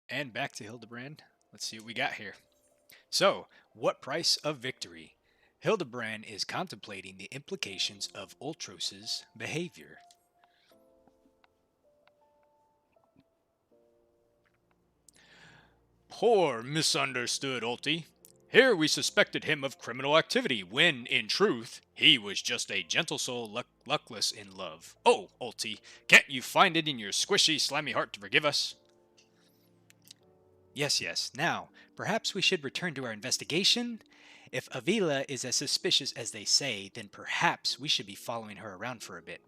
And back to Hildibrand. Let's see what we got here. So, what price of victory? Hildibrand is contemplating the implications of Ultros's behavior. Poor misunderstood Ulti. Here we suspected him of criminal activity when, in truth, he was just a gentle soul luckless in love. Oh, Ulti, can't you find it in your squishy, slimy heart to forgive us? Yes, yes. Now, perhaps we should return to our investigation? If Avila is as suspicious as they say, then perhaps we should be following her around for a bit.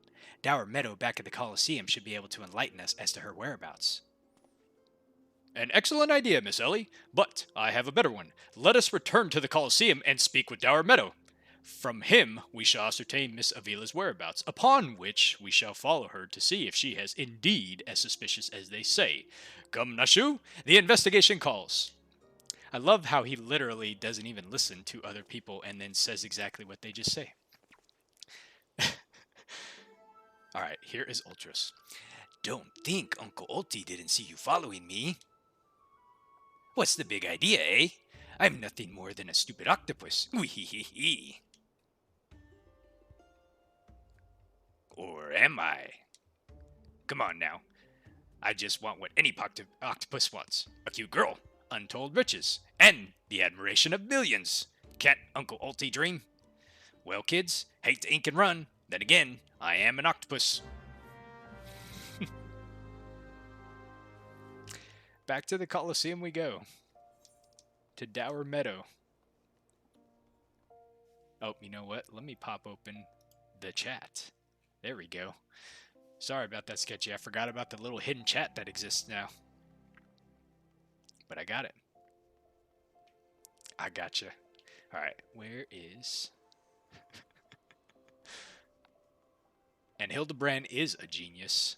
Dower Meadow back at the Colosseum should be able to enlighten us as to her whereabouts. An excellent idea, Miss Ellie, but I have a better one. Let us return to the Colosseum and speak with Dower Meadow. From him we shall ascertain Miss Avila's whereabouts, upon which we shall follow her to see if she is indeed as suspicious as they say. Come, Nashu, the investigation calls. I love how he literally doesn't even listen to other people and then says exactly what they just say. Alright, here is Ultras. Don't think Uncle Ulti didn't see you following me. What's the big idea, eh? I'm nothing more than a stupid octopus. Wee-hee-hee-hee. Or am I? Come on now. I just want what any octopus wants. A cute girl, untold riches, and the admiration of millions. Can't Uncle Ulti dream? Well, kids, hate to ink and run. Then again, I am an octopus. Back to the Colosseum we go. To Dower Meadow. Oh, you know what? Let me pop open the chat. There we go. Sorry about that, Sketchy. I forgot about the little hidden chat that exists now. But I got it. I gotcha. Alright, where is... And Hildibrand is a genius.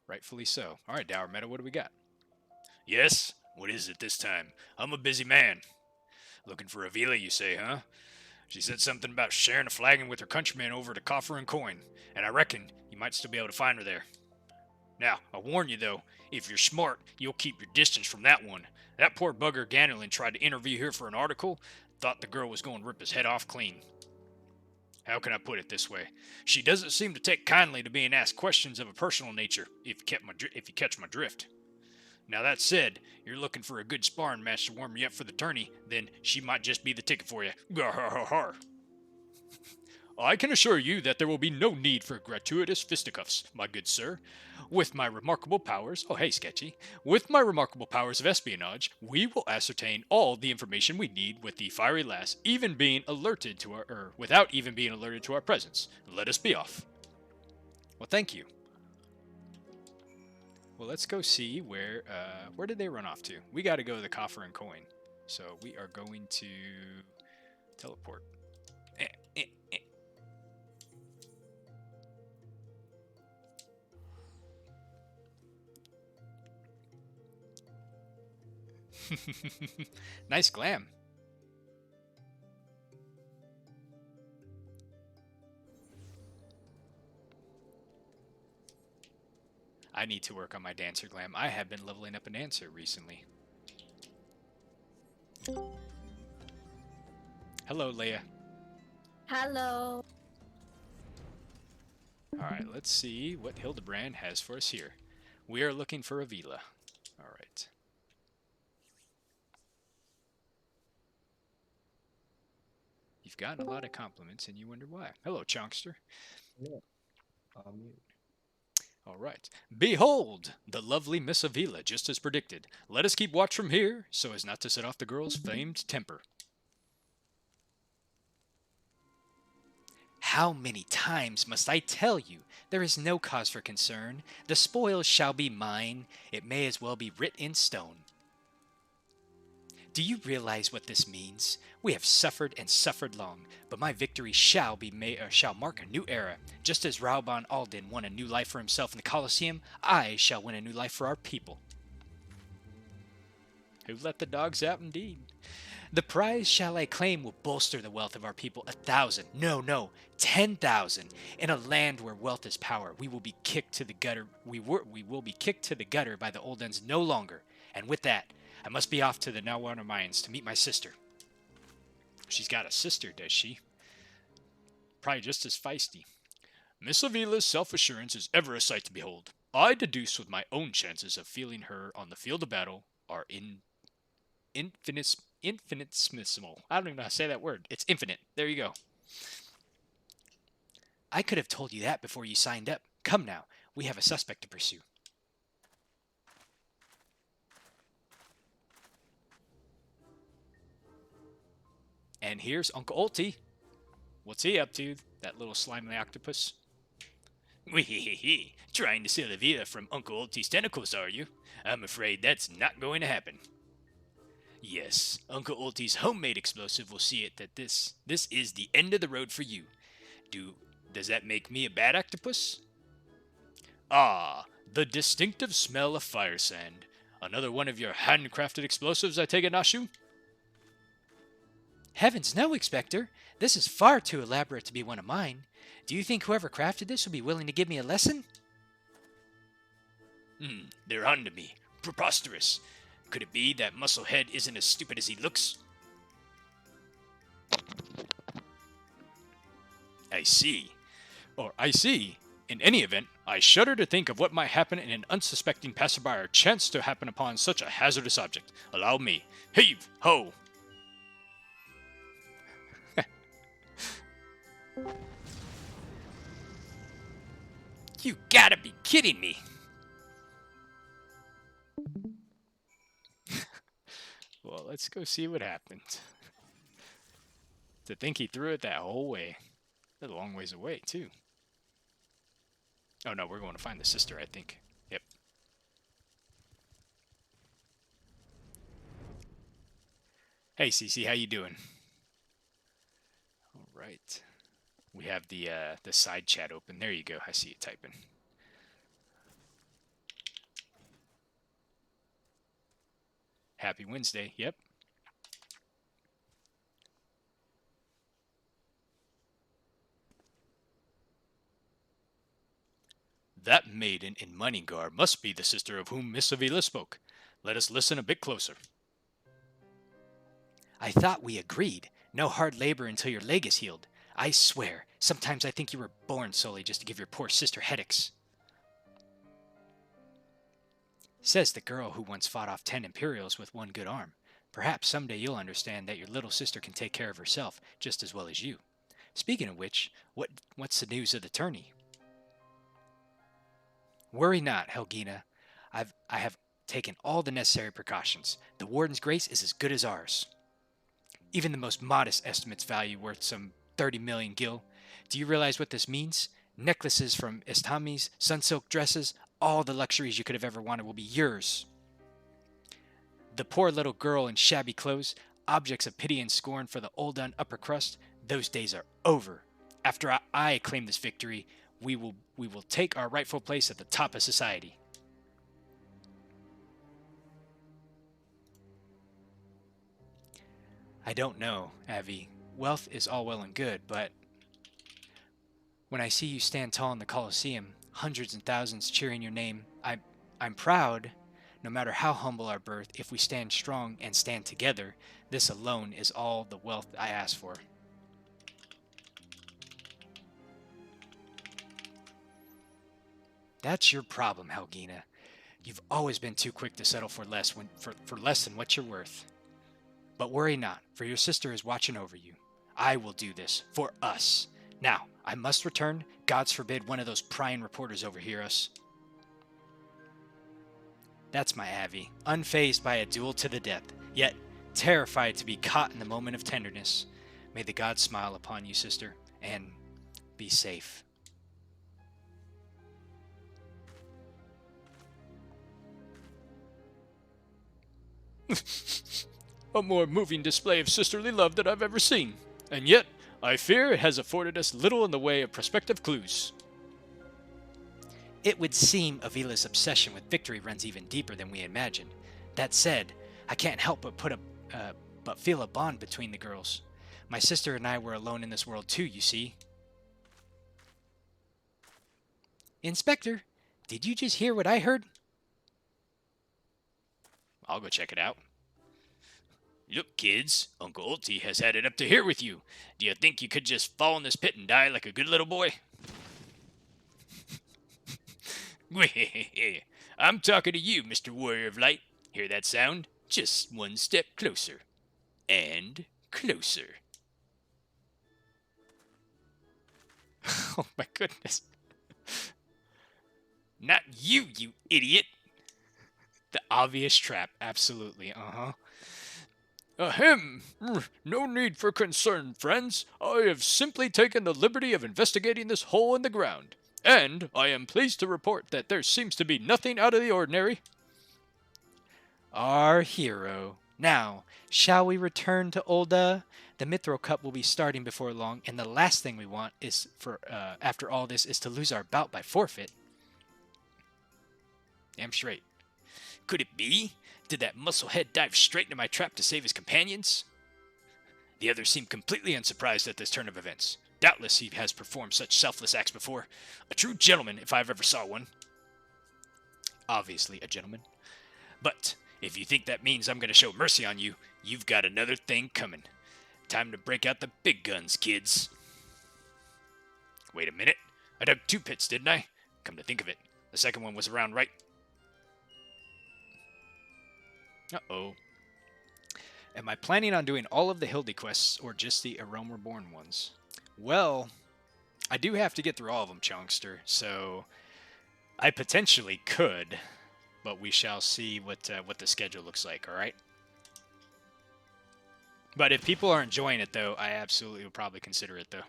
Rightfully so. Alright, Dower Meadow, what do we got? Yes? What is it this time? I'm a busy man. Looking for Avila, you say, huh? She said something about sharing a flagon with her countrymen over at Coffer and Coin, and I reckon you might still be able to find her there. Now, I warn you though, if you're smart, you'll keep your distance from that one. That poor bugger Gannerlin tried to interview her for an article, thought the girl was going to rip his head off clean. How can I put it this way? She doesn't seem to take kindly to being asked questions of a personal nature, if you catch my drift. Now that said, you're looking for a good sparring match to warm you up for the tourney, then she might just be the ticket for you. Gar-har-har-har. I can assure you that there will be no need for gratuitous fisticuffs, my good sir. With my remarkable powers, oh hey Sketchy, with my remarkable powers of espionage, we will ascertain all the information we need with the fiery lass, even being alerted to without even being alerted to our presence. Let us be off. Well, thank you. Well, let's go see where did they run off to? We got to go to the Coffer and Coin, so we are going to teleport. Nice glam. I need to work on my dancer glam. I have been leveling up a dancer recently. Hello, Leia. Hello. Alright, let's see what Hildibrand has for us here. We are looking for Avila. Alright. You've gotten a lot of compliments and you wonder why. Hello, Chonkster. Yeah, I'll mute. All right. Behold, the lovely Miss Avila, just as predicted. Let us keep watch from here, so as not to set off the girl's famed temper. How many times must I tell you? There is no cause for concern. The spoils shall be mine. It may as well be writ in stone. Do you realize what this means? We have suffered and suffered long, but my victory shall mark a new era. Just as Rauban Alden won a new life for himself in the Colosseum, I shall win a new life for our people. Who let the dogs out indeed? The prize shall I claim will bolster the wealth of our people 1,000, no, 10,000. In a land where wealth is power, we will be kicked to the gutter. We will be kicked to the gutter by the old uns no longer. And with that, I must be off to the Nowara Mines to meet my sister. She's got a sister, does she? Probably just as feisty. Miss Avila's self-assurance is ever a sight to behold. I deduce with my own chances of feeling her on the field of battle are infinitesimal. I don't even know how to say that word. It's infinite. There you go. I could have told you that before you signed up. Come now, we have a suspect to pursue. And here's Uncle Ulti. What's he up to, that little slimy octopus? Wee-hee-hee-hee. Trying to steal Avila from Uncle Ulti's tentacles, are you? I'm afraid that's not going to happen. Yes, Uncle Ulti's homemade explosive will see it that this is the end of the road for you. Does that make me a bad octopus? Ah, the distinctive smell of fire sand. Another one of your handcrafted explosives, I take it, Nashu? Heavens no, Inspector. This is far too elaborate to be one of mine. Do you think whoever crafted this would be willing to give me a lesson? They're on to me. Preposterous. Could it be that Musclehead isn't as stupid as he looks? I see. In any event, I shudder to think of what might happen in an unsuspecting passerby or chance to happen upon such a hazardous object. Allow me. Heave! Ho! You gotta be kidding me! Well, let's go see what happened. To think he threw it that whole way. That's a long ways away, too. Oh no, we're going to find the sister, I think. Yep. Hey, Cece, how you doing? All right. We have the side chat open. There you go. I see you typing. Happy Wednesday. Yep. That maiden in mining garb must be the sister of whom Miss Avila spoke. Let us listen a bit closer. I thought we agreed. No hard labor until your leg is healed. I swear, sometimes I think you were born solely just to give your poor sister headaches. Says the girl who once fought off 10 Imperials with one good arm. Perhaps someday you'll understand that your little sister can take care of herself just as well as you. Speaking of which, what's the news of the tourney? Worry not, Helgina. I have taken all the necessary precautions. The Warden's grace is as good as ours. Even the most modest estimate's value worth some 30 million gil. Do you realize what this means? Necklaces from Istami's, sunsilk dresses, all the luxuries you could have ever wanted will be yours. The poor little girl in shabby clothes, objects of pity and scorn for the old done upper crust, those days are over. After I claim this victory, we will take our rightful place at the top of society. I don't know, Avi. Wealth is all well and good, but when I see you stand tall in the Colosseum, hundreds and thousands cheering your name, I'm proud. No matter how humble our birth, if we stand strong and stand together, this alone is all the wealth I ask for. That's your problem, Helgina. You've always been too quick to settle for less for less than what you're worth. But worry not, for your sister is watching over you. I will do this, for us. Now, I must return. Gods forbid one of those prying reporters overhear us. That's my Avi, unfazed by a duel to the death, yet terrified to be caught in the moment of tenderness. May the gods smile upon you, sister, and be safe. A more moving display of sisterly love than I've ever seen, and yet I fear it has afforded us little in the way of prospective clues. It would seem Avila's obsession with victory runs even deeper than we imagined. That said, I can't help but feel a bond between the girls. My sister and I were alone in this world too, you see. Inspector, did you just hear what I heard? I'll go check it out. Look, kids, Uncle Ulti has had it up to here with you. Do you think you could just fall in this pit and die like a good little boy? I'm talking to you, Mr. Warrior of Light. Hear that sound? Just one step closer. And closer. Oh my goodness. Not you, you idiot. The obvious trap, absolutely, Ahem. No need for concern, friends. I have simply taken the liberty of investigating this hole in the ground. And I am pleased to report that there seems to be nothing out of the ordinary. Our hero. Now, shall we return to Olda? The Mithril Cup will be starting before long, and the last thing we want is for after all this is to lose our bout by forfeit. Damn straight. Could it be? Did that musclehead dive straight into my trap to save his companions? The others seem completely unsurprised at this turn of events. Doubtless he has performed such selfless acts before. A true gentleman, if I've ever saw one. Obviously a gentleman. But if you think that means I'm going to show mercy on you, you've got another thing coming. Time to break out the big guns, kids. Wait a minute. I dug 2 pits, didn't I? Come to think of it, the second one was around right. Uh-oh. Am I planning on doing all of the Hildy quests or just the A Realm Reborn ones? Well, I do have to get through all of them, Chunkster, so I potentially could, but we shall see what the schedule looks like, alright? But if people are enjoying it, though, I absolutely would probably consider it, though.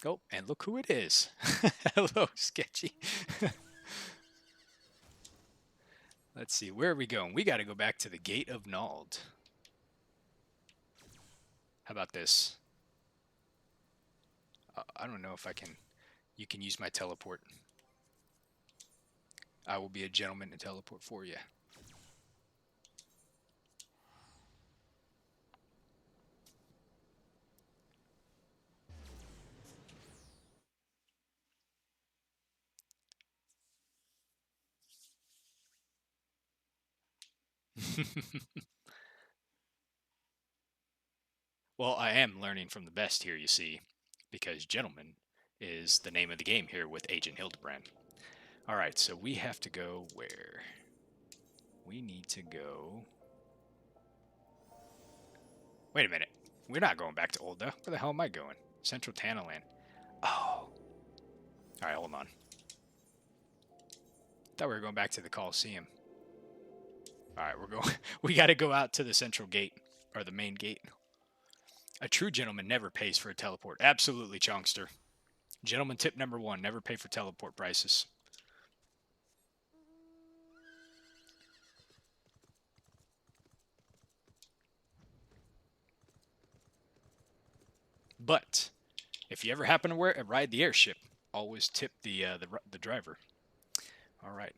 Oh, and look who it is. Hello, Sketchy. Let's see, where are we going? We got to go back to the Gate of Nald. How about this? I don't know if I can... You can use my teleport. I will be a gentleman and teleport for you. Well, I am learning from the best here, you see, because gentleman is the name of the game here with Agent Hildibrand. Alright, so we have to go where? We need to go... Wait a minute. We're not going back to Olda. Where the hell am I going? Central Tanaland. Oh. Alright, hold on. Thought we were going back to the Coliseum. Alright, we're going... We gotta go out to the central gate. Or the main gate. A true gentleman never pays for a teleport. Absolutely, Chonkster. Gentleman tip number 1. Never pay for teleport prices. But if you ever happen to ride the airship, always tip the driver. All right.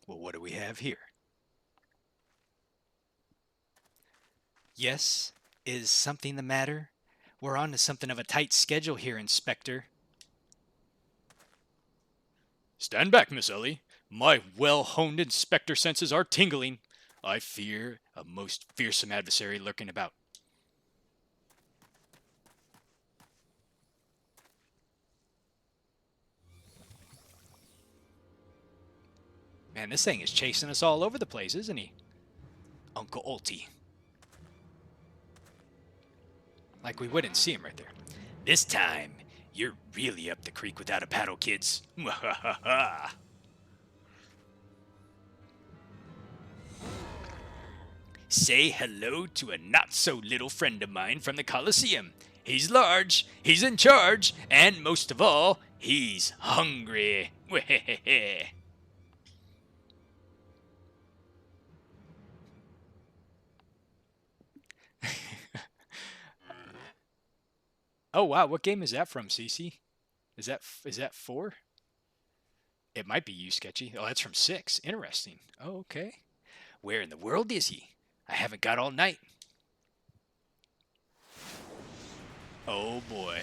Well, what do we have here? Yes, is something the matter? We're on to something of a tight schedule here, Inspector. Stand back, Miss Ellie. My well-honed inspector senses are tingling. I fear a most fearsome adversary lurking about. Man, this thing is chasing us all over the place, isn't he? Uncle Ulti. Like we wouldn't see him right there. This time, you're really up the creek without a paddle, kids. Say hello to a not-so-little friend of mine from the Coliseum. He's large, he's in charge, and most of all, he's hungry. Oh wow, what game is that from, CC? Is that 4? It might be you, Sketchy. Oh, that's from 6. Interesting. Oh, okay. Where in the world is he? I haven't got all night. Oh boy.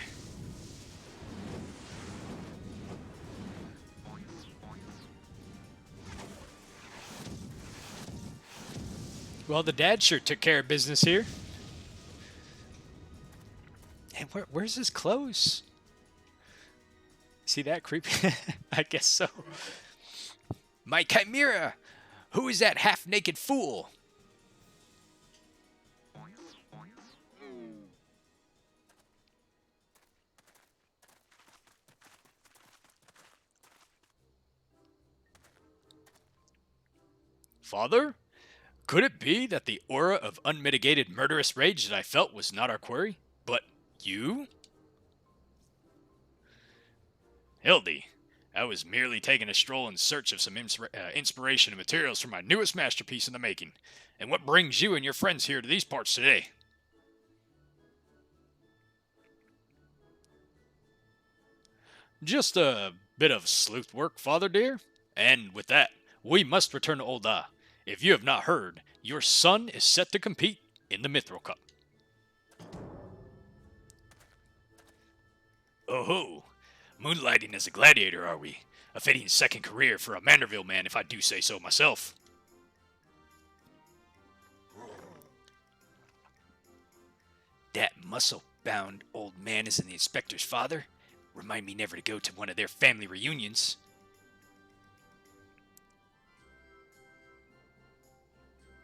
Well, the dad sure took care of business here. And where's his clothes? See that creepy? I guess so. My chimera! Who is that half-naked fool? Father? Could it be that the aura of unmitigated murderous rage that I felt was not our quarry, but you? Hildy, I was merely taking a stroll in search of some inspiration and materials for my newest masterpiece in the making. And what brings you and your friends here to these parts today? Just a bit of sleuth work, father dear. And with that, we must return to Old Ah. If you have not heard, your son is set to compete in the Mithril Cup. Oh ho! Moonlighting as a gladiator, are we? A fitting second career for a Manderville man, if I do say so myself. That muscle-bound old man isn't the inspector's father. Remind me never to go to one of their family reunions.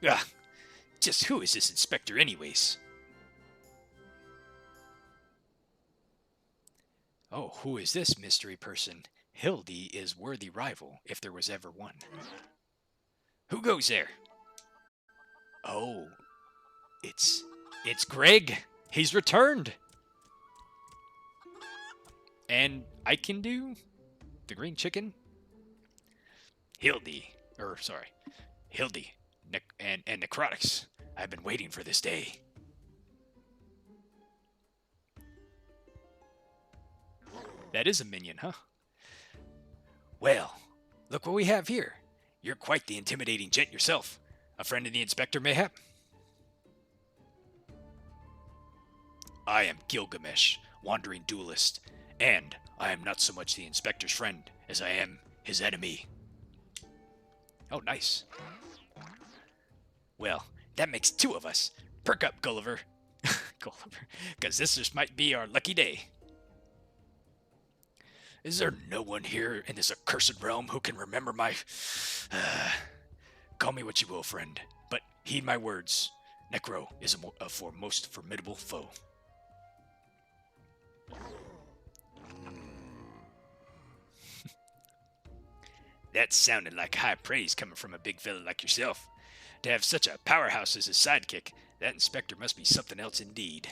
Ah, just who is this inspector anyways? Oh, who is this mystery person? Hildy is worthy rival, if there was ever one. Who goes there? Oh, it's Greg. He's returned. And I can do the green chicken. Hildy, and Necrotics. I've been waiting for this day. That is a minion, huh? Well, look what we have here. You're quite the intimidating gent yourself. A friend of the inspector, mayhap? I am Gilgamesh, wandering duelist, and I am not so much the inspector's friend as I am his enemy. Oh, nice. Well, that makes two of us. Perk up, Gulliver. Gulliver, because this just might be our lucky day. Is there no one here in this accursed realm who can remember my... Call me what you will, friend, but heed my words. Necro is a most formidable foe. That sounded like high praise coming from a big fella like yourself. To have such a powerhouse as his sidekick, that inspector must be something else indeed.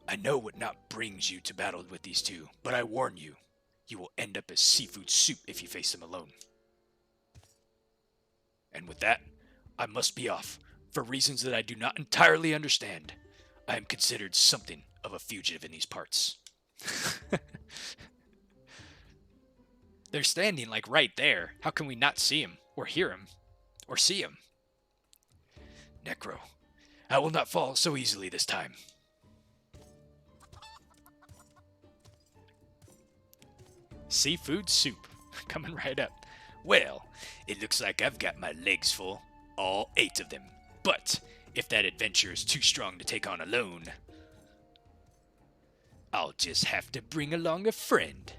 I know what not brings you to battle with these two, but I warn you, you will end up as seafood soup if you face them alone. And with that, I must be off, for reasons that I do not entirely understand. I am considered something of a fugitive in these parts. They're standing like right there. How can we not see him, or hear him, or see him? Necro, I will not fall so easily this time. Seafood soup, coming right up. Well, it looks like I've got my legs full, all 8 of them. But if that adventure is too strong to take on alone, I'll just have to bring along a friend.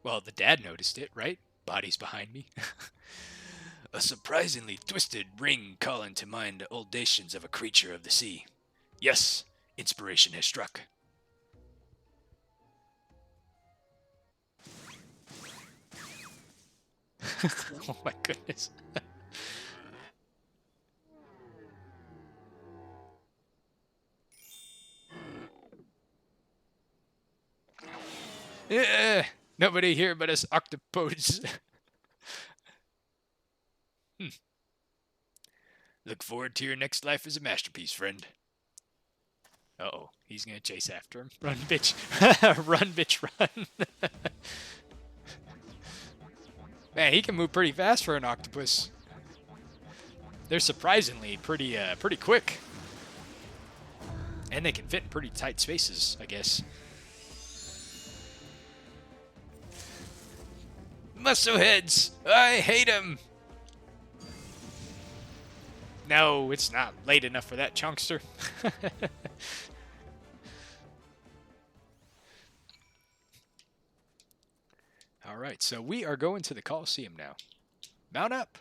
Well, the dad noticed it, right? Bodies behind me. A surprisingly twisted ring calling to mind the audacious of a creature of the sea. Yes, inspiration has struck. Oh my goodness. Nobody here but us octopodes. Look forward to your next life as a masterpiece, friend. Uh-oh, he's gonna chase after him. Run, bitch. Run, bitch, run. Man, he can move pretty fast for an octopus. They're surprisingly pretty quick. And they can fit in pretty tight spaces, I guess. Muscle heads! I hate them! No, it's not late enough for that, chunkster. Alright, so we are going to the Coliseum now. Mount up!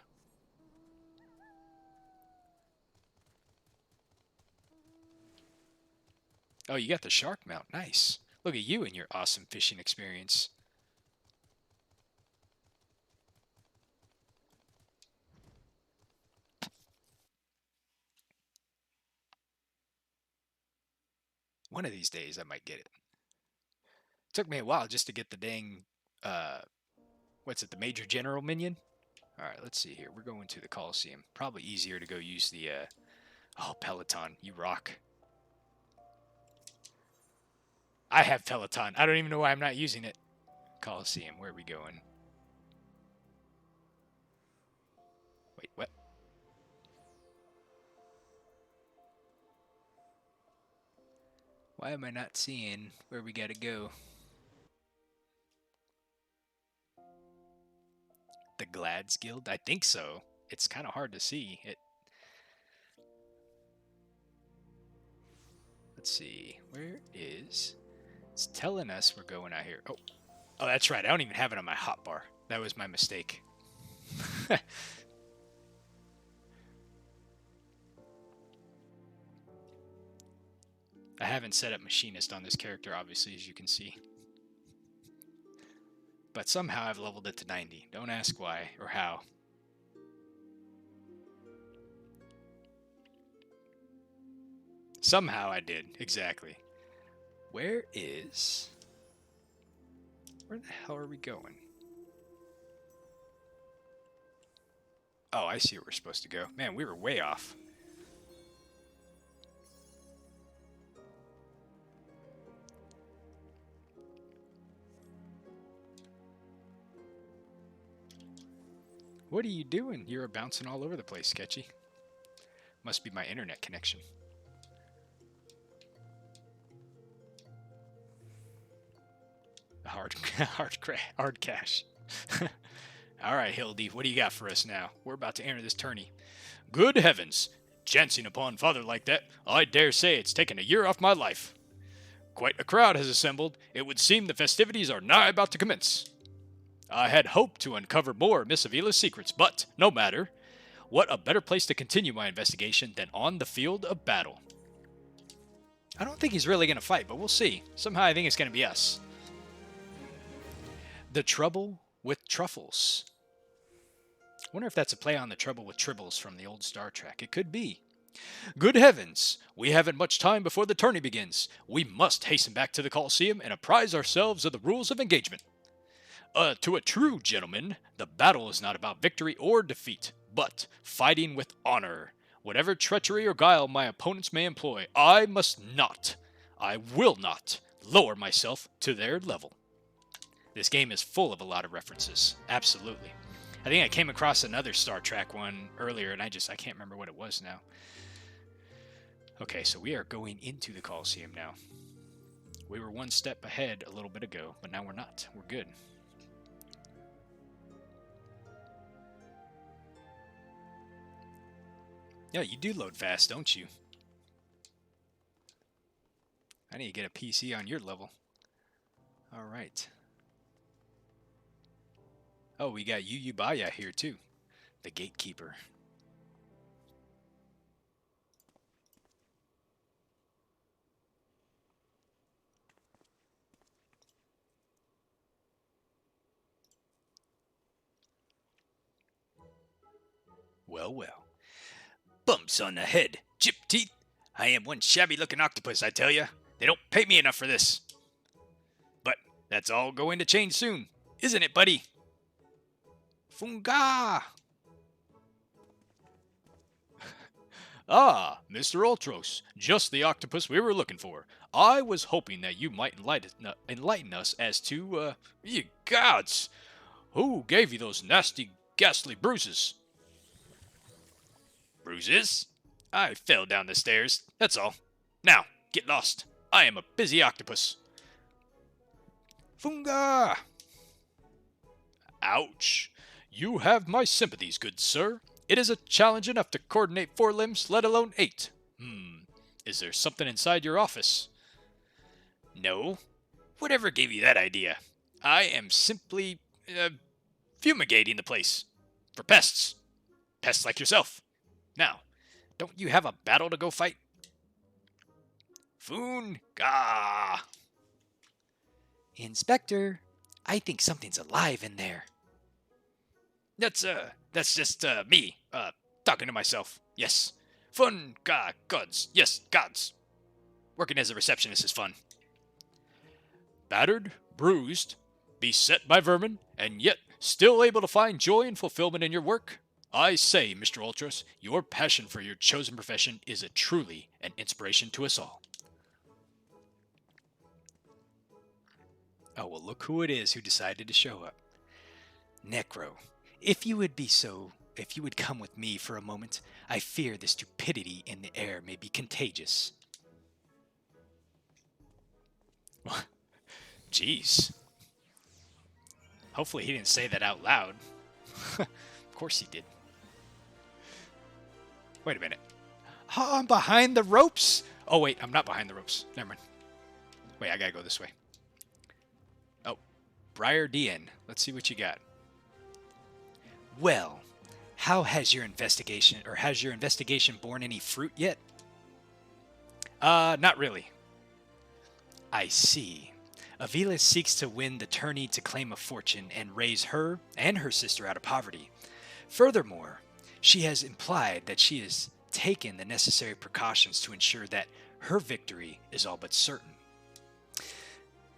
Oh, you got the shark mount. Nice. Look at you and your awesome fishing experience. One of these days I might get it. Took me a while just to get the dang, what's it, the Major General minion? Alright, let's see here. We're going to the Coliseum. Probably easier to go use the, oh, Peloton. You rock. I have Peloton. I don't even know why I'm not using it. Coliseum, where are we going? Wait, what? Why am I not seeing where we gotta go? The Glads Guild? I think so. It's kind of hard to see. Let's see. Where is... It's telling us we're going out here. Oh, that's right. I don't even have it on my hotbar. That was my mistake. I haven't set up Machinist on this character, obviously, as you can see. But somehow I've leveled it to 90. Don't ask why or how. Somehow I did, exactly. Where the hell are we going? Oh, I see where we're supposed to go. Man, we were way off. What are you doing? You're bouncing all over the place, Sketchy. Must be my internet connection. Hard cash. Alright, Hildy, what do you got for us now? We're about to enter this tourney. Good heavens! Chancing upon father like that, I dare say it's taken a year off my life. Quite a crowd has assembled. It would seem the festivities are nigh about to commence. I had hoped to uncover more of Miss Avila's secrets, but no matter. What a better place to continue my investigation than on the field of battle. I don't think he's really going to fight, but we'll see. Somehow I think it's going to be us. The Trouble with Truffles. Wonder if that's a play on the Trouble with Tribbles from the old Star Trek. It could be. Good heavens! We haven't much time before the tourney begins. We must hasten back to the Coliseum and apprise ourselves of the rules of engagement. To a true gentleman, the battle is not about victory or defeat, but fighting with honor. Whatever treachery or guile my opponents may employ, I will not lower myself to their level. This game is full of a lot of references. Absolutely. I think I came across another Star Trek one earlier, and I can't remember what it was now. Okay, so we are going into the Coliseum now. We were one step ahead a little bit ago, but now we're not. We're good. Yeah, you do load fast, don't you? I need to get a PC on your level. All right. Oh, we got Yuyubaya here too. The gatekeeper. Well, well. Bumps on the head, chipped teeth. I am one shabby-looking octopus, I tell ya. They don't pay me enough for this. But that's all going to change soon, isn't it, buddy? Funga! Ah, Mr. Ultros, just the octopus we were looking for. I was hoping that you might enlighten us as to, ye gods, Who gave you those nasty, ghastly bruises? Bruises? I fell down the stairs, that's all. Now, get lost. I am a busy octopus. Funga! Ouch. You have my sympathies, good sir. It is a challenge enough to coordinate 4 limbs, let alone 8. Is there something inside your office? No. Whatever gave you that idea? I am simply, fumigating the place. For pests. Pests like yourself. Now, don't you have a battle to go fight? Funga! Inspector, I think something's alive in there. That's just, me, talking to myself. Yes. Fun, gods. Yes, gods. Working as a receptionist is fun. Battered, bruised, beset by vermin, and yet still able to find joy and fulfillment in your work? I say, Mr. Ultros, your passion for your chosen profession is truly an inspiration to us all. Oh, well, look who it is who decided to show up. Necro, if you would come with me for a moment, I fear the stupidity in the air may be contagious. Jeez. Hopefully he didn't say that out loud. Of course he did. Wait a minute. Oh, I'm behind the ropes? Oh, wait, I'm not behind the ropes. Never mind. Wait, I gotta go this way. Oh, Briar DN. Let's see what you got. Well, has your investigation borne any fruit yet? Not really. I see. Avila seeks to win the tourney to claim a fortune and raise her and her sister out of poverty. Furthermore, she has implied that she has taken the necessary precautions to ensure that her victory is all but certain.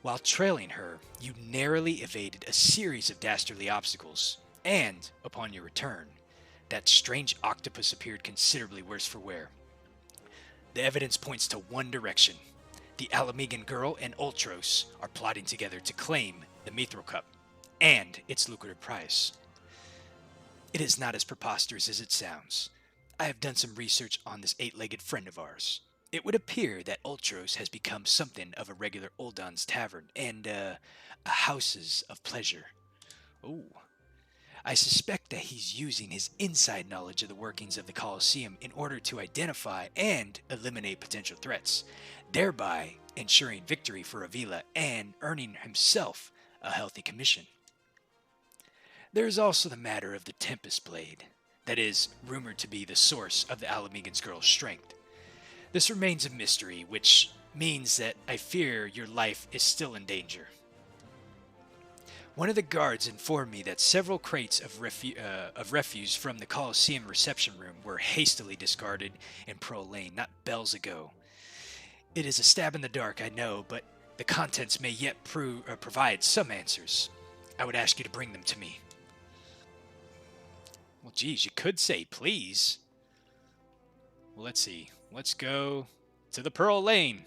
While trailing her, you narrowly evaded a series of dastardly obstacles, and, upon your return, that strange octopus appeared considerably worse for wear. The evidence points to one direction. The Alamegan girl and Ultros are plotting together to claim the Mithril Cup and its lucrative prize. It is not as preposterous as it sounds. I have done some research on this 8-legged friend of ours. It would appear that Ultros has become something of a regular Uldan's tavern and a houses of pleasure. Oh. I suspect that he's using his inside knowledge of the workings of the Colosseum in order to identify and eliminate potential threats, thereby ensuring victory for Avila and earning himself a healthy commission. There is also the matter of the Tempest Blade, that is rumored to be the source of the Alamegan's girl's strength. This remains a mystery, which means that I fear your life is still in danger. One of the guards informed me that several crates of refuse from the Colosseum reception room were hastily discarded in Pearl Lane not bells ago. It is a stab in the dark, I know, but the contents may yet provide some answers. I would ask you to bring them to me. Well, geez, you could say please. Well, let's see. Let's go to the Pearl Lane.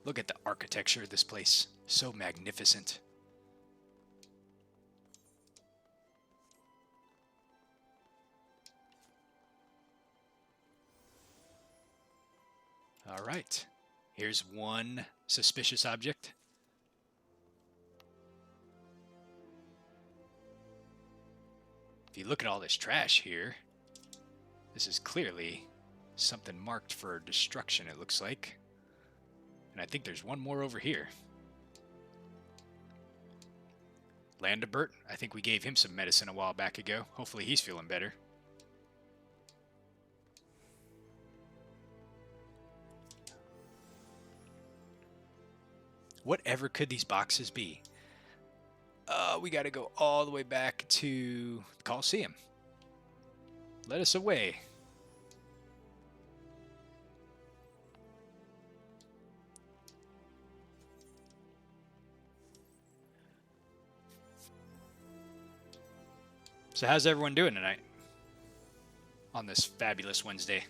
Look at the architecture of this place. So magnificent. All right. Here's one suspicious object. If you look at all this trash here, this is clearly something marked for destruction, it looks like. And I think there's one more over here. Landebert, I think we gave him some medicine a while back ago. Hopefully he's feeling better. Whatever could these boxes be? We gotta go all the way back to the Colosseum. Let us away. So how's everyone doing tonight? on this fabulous Wednesday.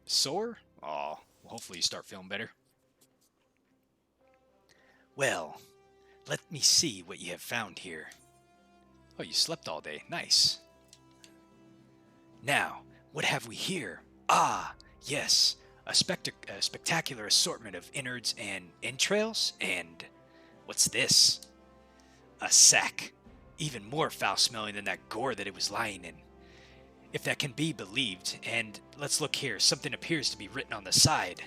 Sore? Aw, well, hopefully you start feeling better. Well, let me see what you have found here. Oh, you slept all day. Nice. Now, what have we here? Ah, yes, a spectacular assortment of innards and entrails, and what's this? A sack. Even more foul-smelling than that gore that it was lying in. If that can be believed, and let's look here, something appears to be written on the side.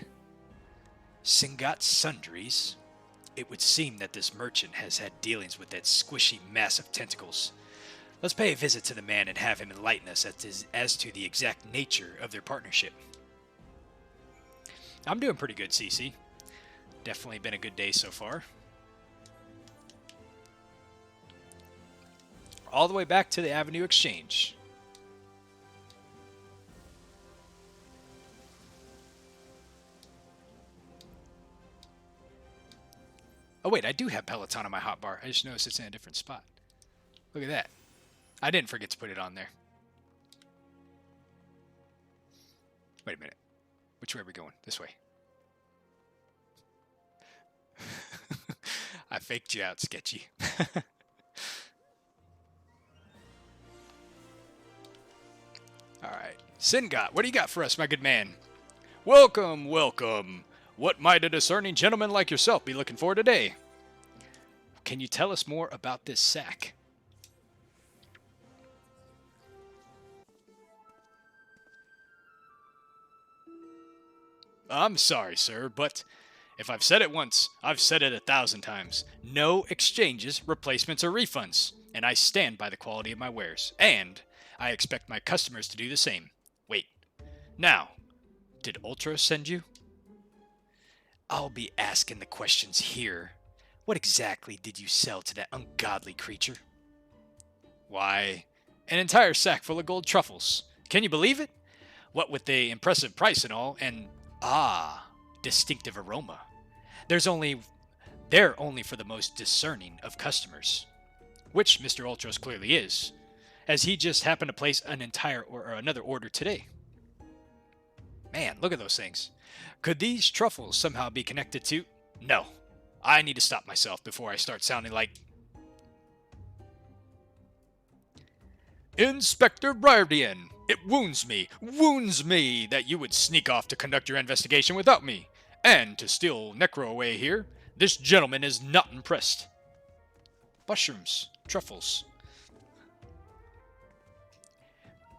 Singat Sundries. It would seem that this merchant has had dealings with that squishy mass of tentacles. Let's pay a visit to the man and have him enlighten us as to the exact nature of their partnership. I'm doing pretty good, CC. Definitely been a good day so far. All the way back to the Avenue Exchange. Oh wait, I do have Peloton on my hotbar. I just noticed it's in a different spot. Look at that. I didn't forget to put it on there. Wait a minute. Which way are we going? This way. I faked you out, Sketchy. Alright. Singat, what do you got for us, my good man? Welcome, welcome. What might a discerning gentleman like yourself be looking for today? Can you tell us more about this sack? I'm sorry, sir, but if I've said it once, I've said it 1,000 times. No exchanges, replacements, or refunds. And I stand by the quality of my wares. And I expect my customers to do the same. Wait. Now, did Ultra send you? I'll be asking the questions here. What exactly did you sell to that ungodly creature? Why, an entire sack full of gold truffles. Can you believe it? What with the impressive price and all, and distinctive aroma. They're only for the most discerning of customers. Which Mr. Ultros clearly is, as he just happened to place an entire or another order today. Man, look at those things. Could these truffles somehow be connected to... No. I need to stop myself before I start sounding like... Inspector Briardian, it wounds me that you would sneak off to conduct your investigation without me. And to steal Necro away here, this gentleman is not impressed. Mushrooms, truffles.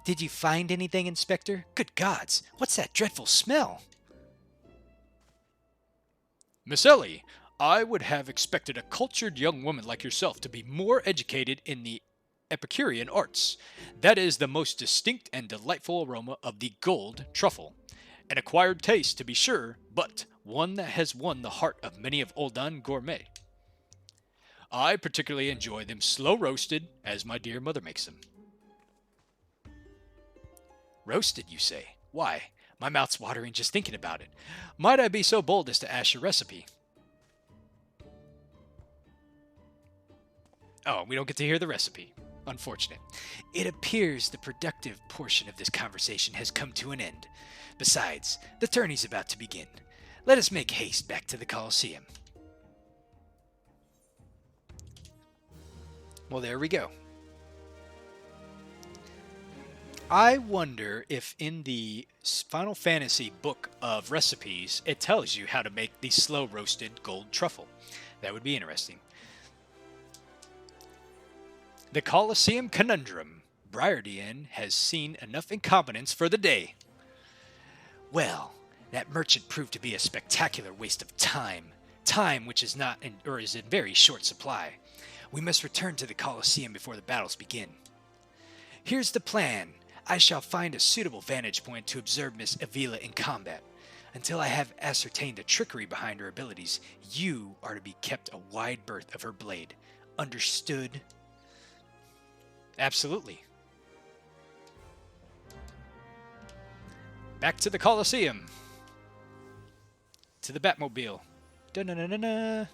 Did you find anything, Inspector? Good gods, what's that dreadful smell? Miss Ellie, I would have expected a cultured young woman like yourself to be more educated in the Epicurean arts. That is the most distinct and delightful aroma of the gold truffle. An acquired taste, to be sure, but one that has won the heart of many of Oldan gourmet. I particularly enjoy them slow roasted, as my dear mother makes them. Roasted, you say? Why, my mouth's watering just thinking about it. Might I be so bold as to ask your recipe? Oh, we don't get to hear the recipe. Unfortunate. It appears the productive portion of this conversation has come to an end. Besides, the tourney's about to begin. Let us make haste back to the Colosseum. Well, there we go. I wonder if in the Final Fantasy book of recipes, it tells you how to make the slow roasted gold truffle. That would be interesting. The Colosseum Conundrum. Briardian has seen enough incompetence for the day. Well, that merchant proved to be a spectacular waste of time. Time which is not or is in very short supply. We must return to the Colosseum before the battles begin. Here's the plan. I shall find a suitable vantage point to observe Miss Avila in combat. Until I have ascertained the trickery behind her abilities, you are to be kept a wide berth of her blade. Understood? Absolutely. Back to the Colosseum. To the Batmobile. Da-na-na-na-na.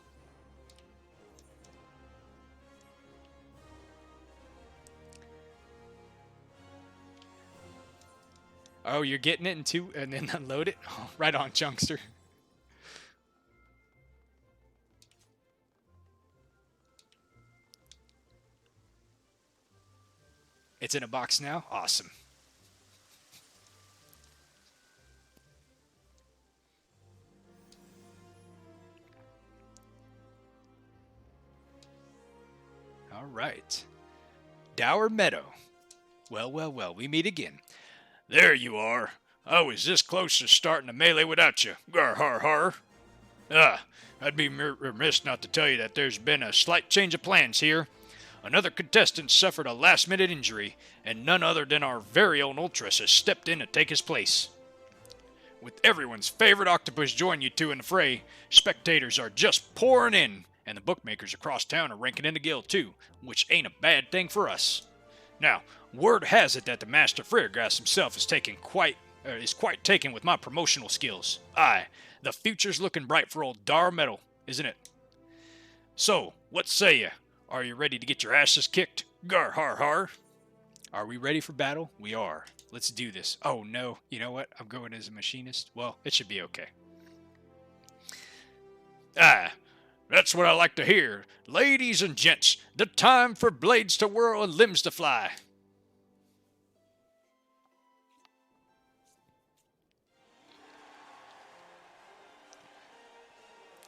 Oh, you're getting it in two and then unload it? Oh, right on, Chunkster. It's in a box now? Awesome. All right. Dower Meadow. Well, well, well, we meet again. There you are. I was this close to starting a melee without you. Gar har har. I'd be remiss not to tell you that there's been a slight change of plans here. Another contestant suffered a last-minute injury, and none other than our very own Ultras has stepped in to take his place. With everyone's favorite octopus joining you two in the fray, spectators are just pouring in, and the bookmakers across town are ranking in the guild too, which ain't a bad thing for us. Now, word has it that the Master Freergrass himself is quite taken with my promotional skills. Aye, the future's looking bright for old Dar Metal, isn't it? So, what say ya? Are you ready to get your asses kicked? Gar har har. Are we ready for battle? We are. Let's do this. Oh no, you know what? I'm going as a machinist. Well, it should be okay. That's what I like to hear. Ladies and gents, the time for blades to whirl and limbs to fly.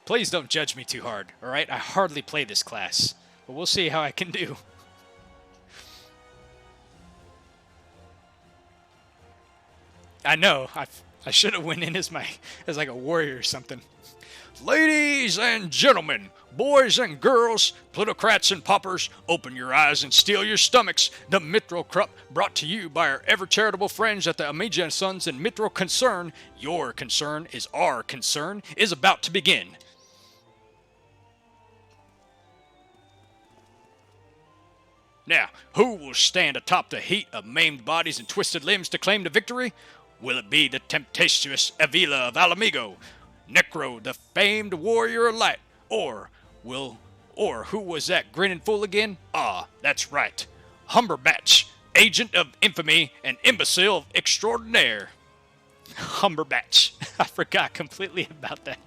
Please don't judge me too hard, alright? I hardly play this class, but we'll see how I can do. I know, I should have went in as like a warrior or something. Ladies and gentlemen, boys and girls, plutocrats and paupers, open your eyes and steel your stomachs. The Mithril Krupp, brought to you by our ever-charitable friends at the Amiga & Sons and Mithril Concern, your concern is our concern, is about to begin. Now, who will stand atop the heat of maimed bodies and twisted limbs to claim the victory? Will it be the tempestuous Avila of Alamigo, Necro, the famed warrior of light, or who was that grinning fool again? Ah, that's right, Humberbatch, agent of infamy and imbecile extraordinaire. Humberbatch, I forgot completely about that.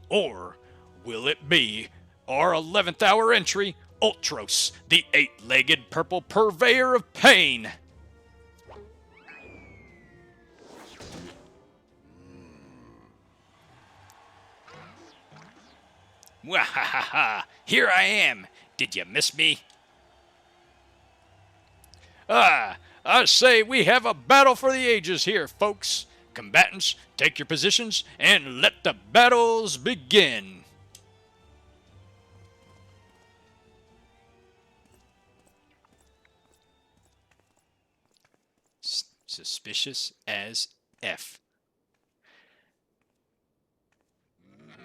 Or will it be our 11th hour entry, Ultros, the 8-legged purple purveyor of pain? Wahahaha! Here I am! Did you miss me? I say we have a battle for the ages here, folks. Combatants, take your positions and let the battles begin. Suspicious as F.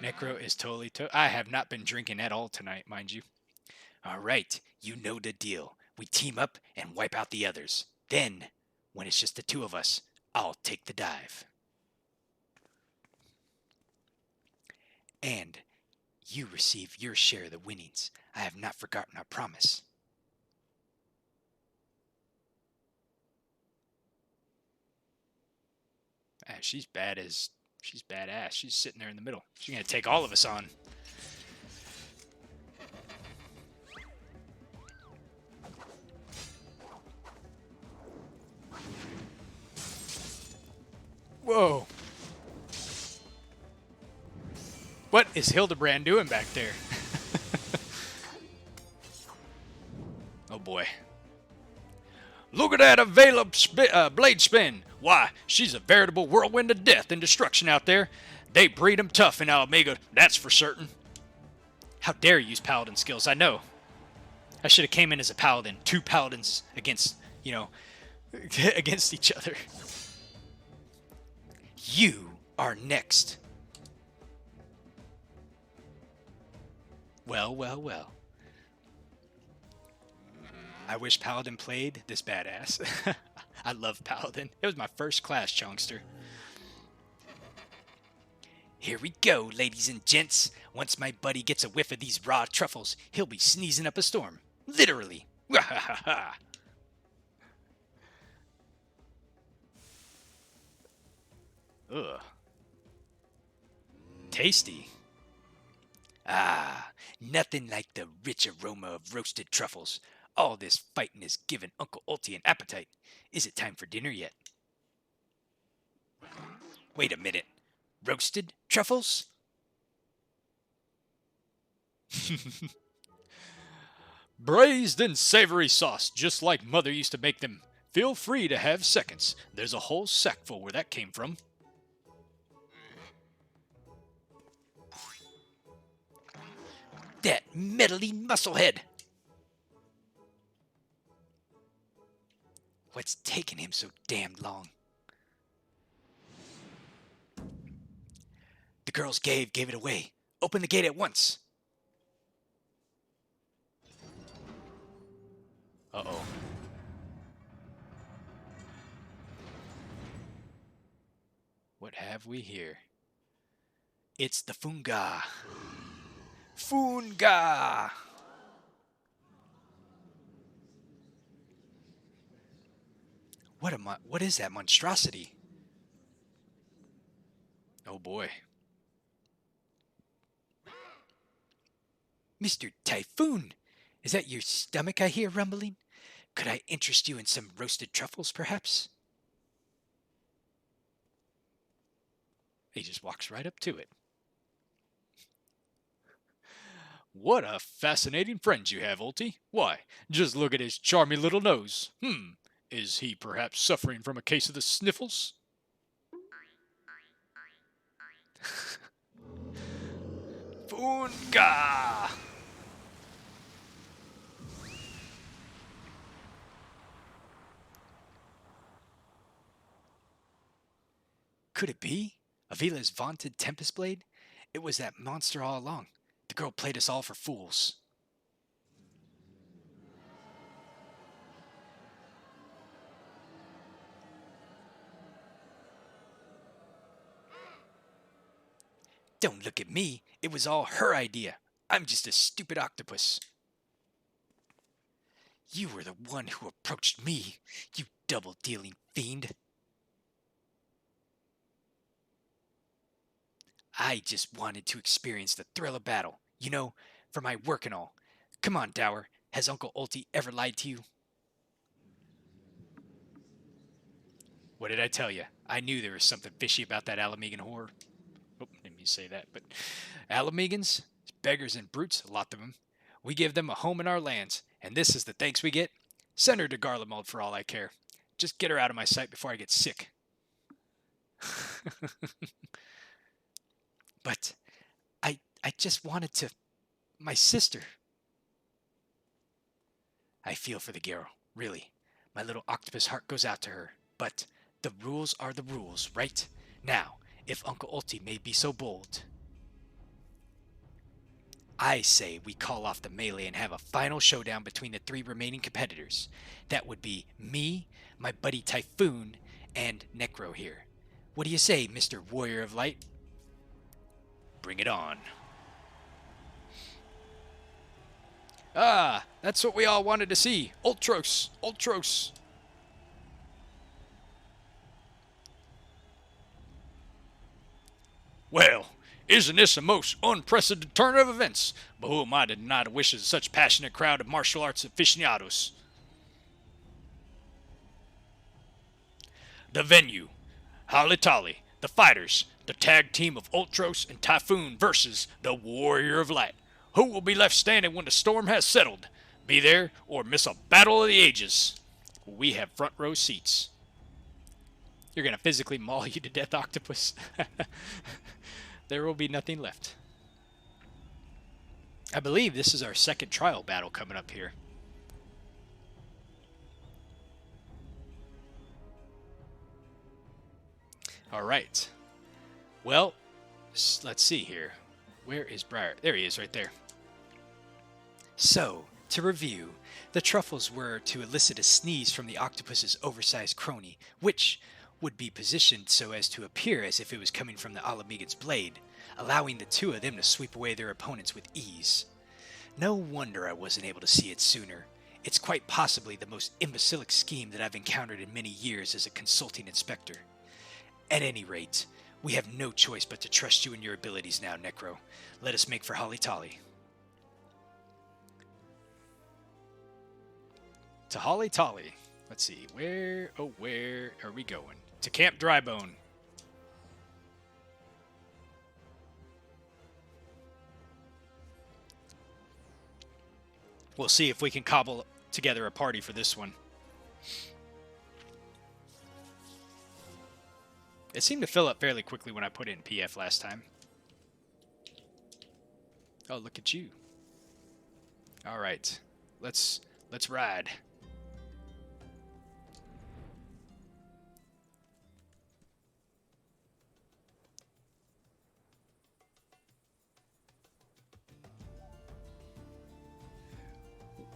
Necro is totally I have not been drinking at all tonight, mind you. Alright, you know the deal. We team up and wipe out the others. Then, when it's just the two of us, I'll take the dive. And you receive your share of the winnings. I have not forgotten our promise. She's badass. She's sitting there in the middle. She's gonna take all of us on. Whoa. What is Hildibrand doing back there? Oh boy. Look at that Avila blade spin. Why, she's a veritable whirlwind of death and destruction out there. They breed 'em tough in Alamega, that's for certain. How dare you use paladin skills, I know. I should have came in as a paladin. 2 paladins against, against each other. You are next. Well, well, well. I wish Paladin played this badass. I love Paladin. It was my first class, Chunkster. Here we go, ladies and gents. Once my buddy gets a whiff of these raw truffles, he'll be sneezing up a storm. Literally. Ugh. Tasty. Ah, nothing like the rich aroma of roasted truffles. All this fighting has given Uncle Ulti an appetite. Is it time for dinner yet? Wait a minute. Roasted truffles? Braised and savory sauce, just like Mother used to make them. Feel free to have seconds. There's a whole sackful where that came from. That meddly musclehead! What's taking him so damned long? The girls gave it away. Open the gate at once. Uh-oh. What have we here? It's the Funga. Funga! What is that monstrosity? Oh boy. Mr. Typhoon! Is that your stomach I hear rumbling? Could I interest you in some roasted truffles, perhaps? He just walks right up to it. What a fascinating friend you have, Ulti. Why, just look at his charming little nose. Is he perhaps suffering from a case of the sniffles? Funga! Could it be? Avila's vaunted Tempest Blade? It was that monster all along. The girl played us all for fools. Don't look at me. It was all her idea. I'm just a stupid octopus. You were the one who approached me, you double-dealing fiend. I just wanted to experience the thrill of battle, you know, for my work and all. Come on, Dower. Has Uncle Ulti ever lied to you? What did I tell you? I knew there was something fishy about that Alamegan whore. Oh, didn't mean to say that, but Alamegans, beggars and brutes, a lot of them. We give them a home in our lands, and this is the thanks we get? Send her to Garlemald for all I care. Just get her out of my sight before I get sick. But I just wanted to... my sister. I feel for the girl, really. My little octopus heart goes out to her. But the rules are the rules, right? Now, if Uncle Ulti may be so bold, I say we call off the melee and have a final showdown between the 3 remaining competitors. That would be me, my buddy Typhoon, and Necro here. What do you say, Mr. Warrior of Light? Bring it on. Ah, that's what we all wanted to see. Ultros, Ultros. Well, isn't this a most unprecedented turn of events? But who am I to deny the wishes of such a passionate crowd of martial arts aficionados? The venue. Halitali, the fighters, the tag team of Ultros and Typhoon versus the Warrior of Light. Who will be left standing when the storm has settled? Be there or miss a battle of the ages. We have front row seats. You're going to physically maul you to death, Octopus. There will be nothing left. I believe this is our second trial battle coming up here. Alright. Well, let's see here. Where is Briar? There he is, right there. So, to review, the truffles were to elicit a sneeze from the octopus's oversized crony, which would be positioned so as to appear as if it was coming from the Alamegan's blade, allowing the 2 of them to sweep away their opponents with ease. No wonder I wasn't able to see it sooner. It's quite possibly the most imbecilic scheme that I've encountered in many years as a consulting inspector. At any rate, We have no choice but to trust you and your abilities now, Necro. Let us make for Holly Tolly. To Holly Tolly. Let's see. Where are we going? To Camp Drybone. We'll see if we can cobble together a party for this one. It seemed to fill up fairly quickly when I put it in PF last time. Oh, look at you. All right. Let's ride.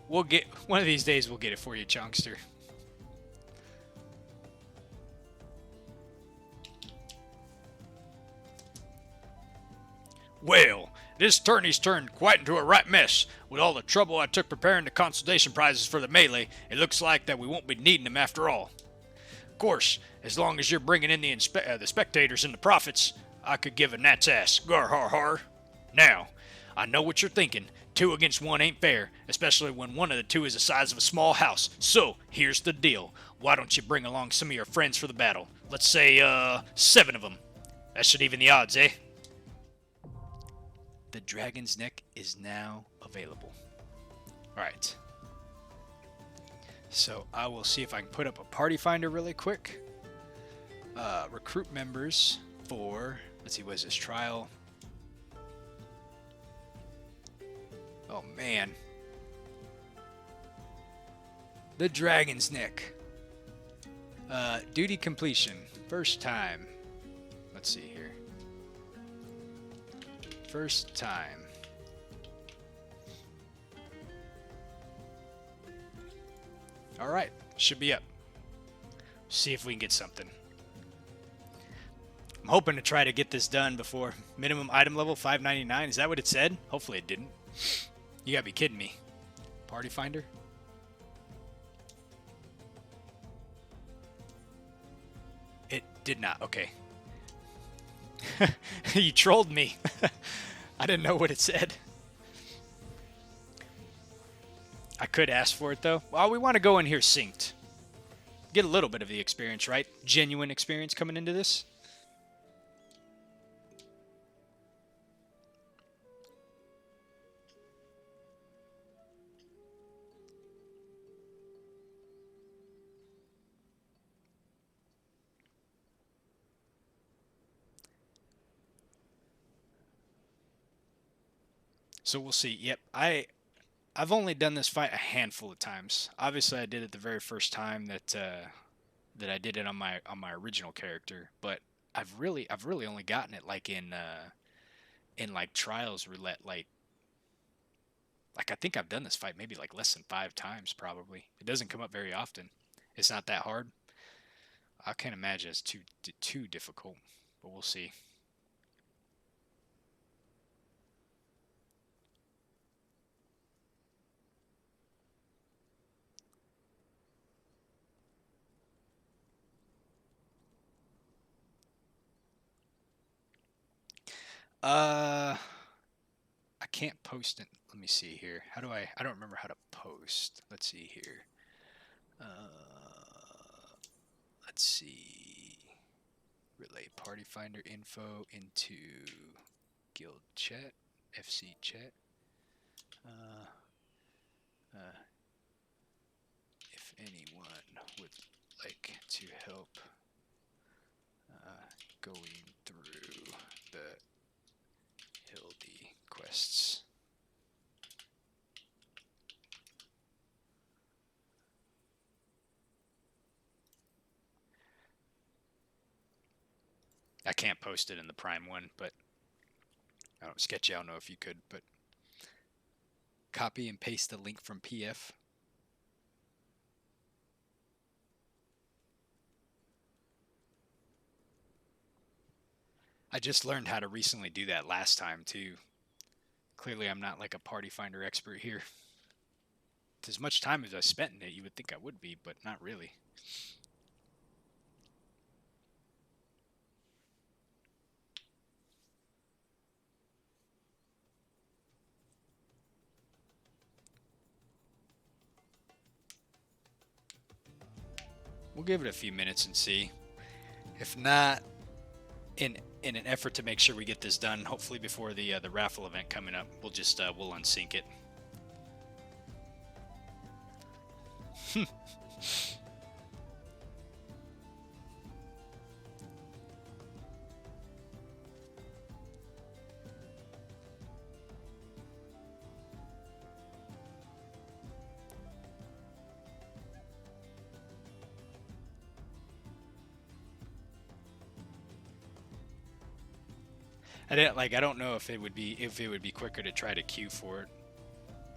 We'll get one of these days. We'll get it for you, Chunkster. Well, this tourney's turned quite into a right mess. With all the trouble I took preparing the consolation prizes for the melee, it looks like that we won't be needing them after all. Of course, as long as you're bringing in the spectators and the profits, I could give a gnat's ass. Gar har har. Now, I know what you're thinking. 2 against 1 ain't fair, especially when one of the 2 is the size of a small house. So, here's the deal. Why don't you bring along some of your friends for the battle? Let's say, 7 of them. That should even the odds, eh? The Dragon's Neck is now available. Alright. So, I will see if I can put up a party finder really quick. Recruit members for... Let's see, what is this? Trial... Oh, man. The Dragon's Neck. Duty completion. First time. Let's see here. First time. Alright. Should be up. See if we can get something. I'm hoping to try to get this done before minimum item level 599. Is that what it said? Hopefully it didn't. You gotta be kidding me. Party finder? It did not. Okay. You trolled me. I didn't know what it said. I could ask for it, though. Well, we want to go in here synced. Get a little bit of the experience, right? Genuine experience coming into this. So we'll see. Yep, I've only done this fight a handful of times. Obviously, I did it the very first time that I did it on my original character, but I've really only gotten it like in like Trials Roulette, like I think I've done this fight maybe like less than 5 times probably. It doesn't come up very often. It's not that hard. I can't imagine it's too difficult, but we'll see. I can't post it. Let me see here. How do I don't remember how to post. Let's see here. Let's see. Relay party finder info into guild chat, FC chat. If anyone would like to help going through the Hildy quests. I can't post it in the Prime one, but I don't sketchy. I don't know if you could, but copy and paste the link from PF. I just learned how to recently do that last time too. Clearly I'm not like a party finder expert here. As much time as I spent in it, you would think I would be, but not really. We'll give it a few minutes and see. If not, in an effort to make sure we get this done, hopefully before the raffle event coming up, we'll just we'll unsync it. I don't know if it would be quicker to try to queue for it.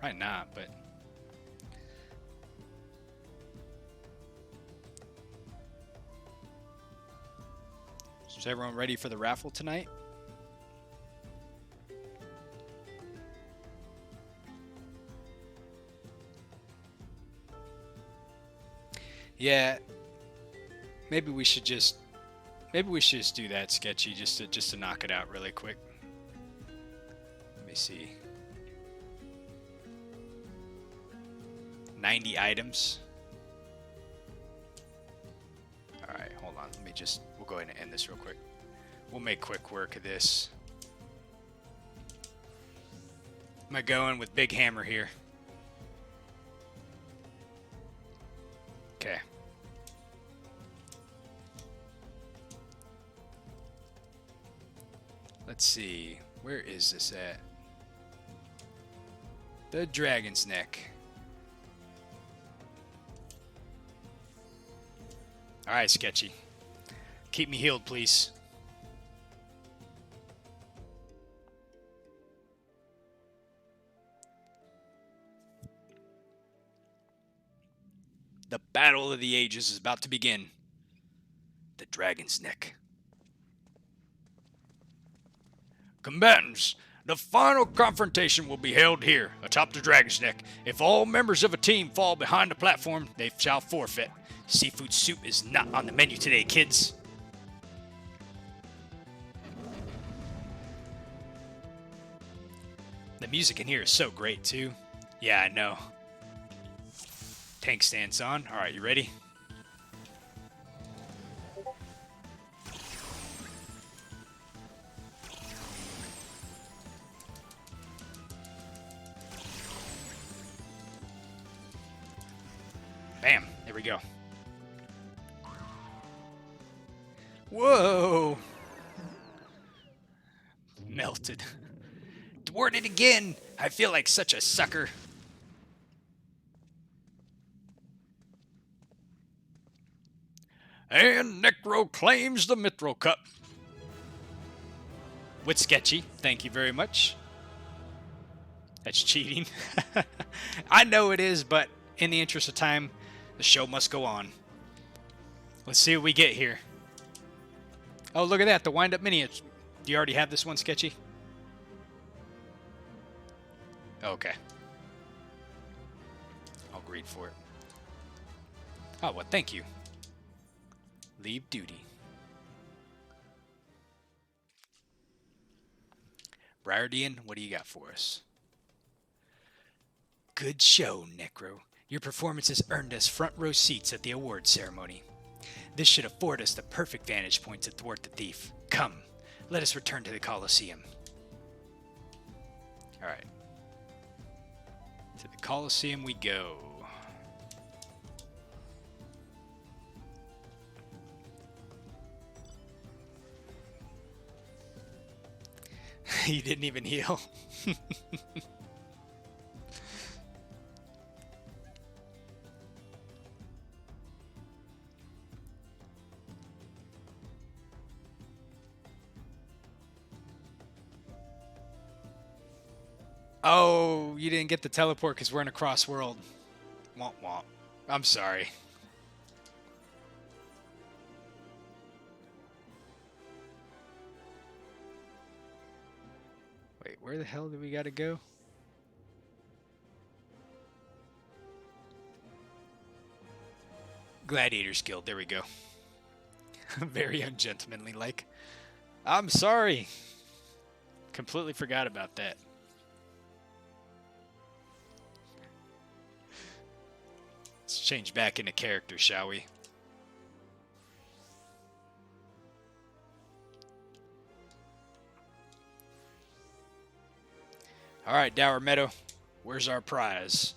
Probably not, but is everyone ready for the raffle tonight? Yeah, maybe we should just do that, Sketchy, just to knock it out really quick. Let me see. 90 items. All right, hold on. We'll go ahead and end this real quick. We'll make quick work of this. Am I going with Big Hammer here? Okay. Let's see. Where is this at? The Dragon's Neck. Alright, Sketchy. Keep me healed, please. The Battle of the Ages is about to begin. The Dragon's Neck. Combatants, the final confrontation will be held here, atop the Dragon's Neck. If all members of a team fall behind the platform, they shall forfeit. Seafood soup is not on the menu today, kids. The music in here is so great, too. Yeah, I know. Tank stance on. Alright, you ready? Bam. There we go. Whoa. Melted. Thwarted again. I feel like such a sucker. And Necro claims the Mithril Cup. With Sketchy. Thank you very much. That's cheating. I know it is, but in the interest of time, the show must go on. Let's see what we get here. Oh, look at that. The wind-up mini. Do you already have this one, Sketchy? Okay. I'll greet for it. Oh, well, thank you. Leave duty. Briardian, what do you got for us? Good show, Necro. Your performance has earned us front row seats at the award ceremony. This should afford us the perfect vantage point to thwart the thief. Come, let us return to the Colosseum. Alright. To the Colosseum we go. He didn't even heal. Oh, you didn't get the teleport because we're in a cross world. Womp womp. I'm sorry. Wait, where the hell do we gotta go? Gladiators Guild, there we go. Very ungentlemanly like. I'm sorry. Completely forgot about that. Let's change back into character, shall we? All right, Dower Meadow, where's our prize?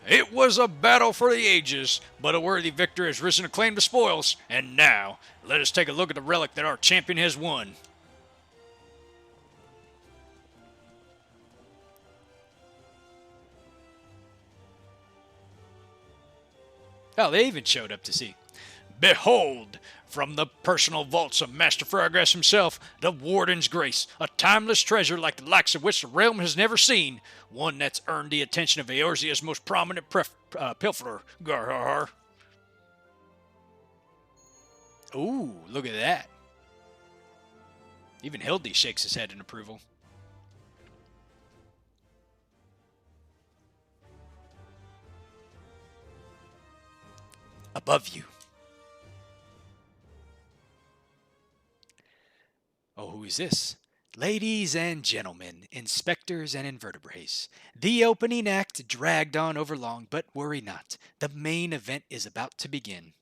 It was a battle for the ages, but a worthy victor has risen to claim the spoils. And now, let us take a look at the relic that our champion has won. Oh, they even showed up to see. Behold, from the personal vaults of Master Froggrass himself, the Warden's Grace, a timeless treasure like the likes of which the realm has never seen, one that's earned the attention of Eorzea's most prominent pilferer, Garhar. Ooh, look at that. Even Hildy shakes his head in approval. Above you. Oh, who is this? Ladies and gentlemen, inspectors and invertebrates, the opening act dragged on over long, but worry not. The main event is about to begin.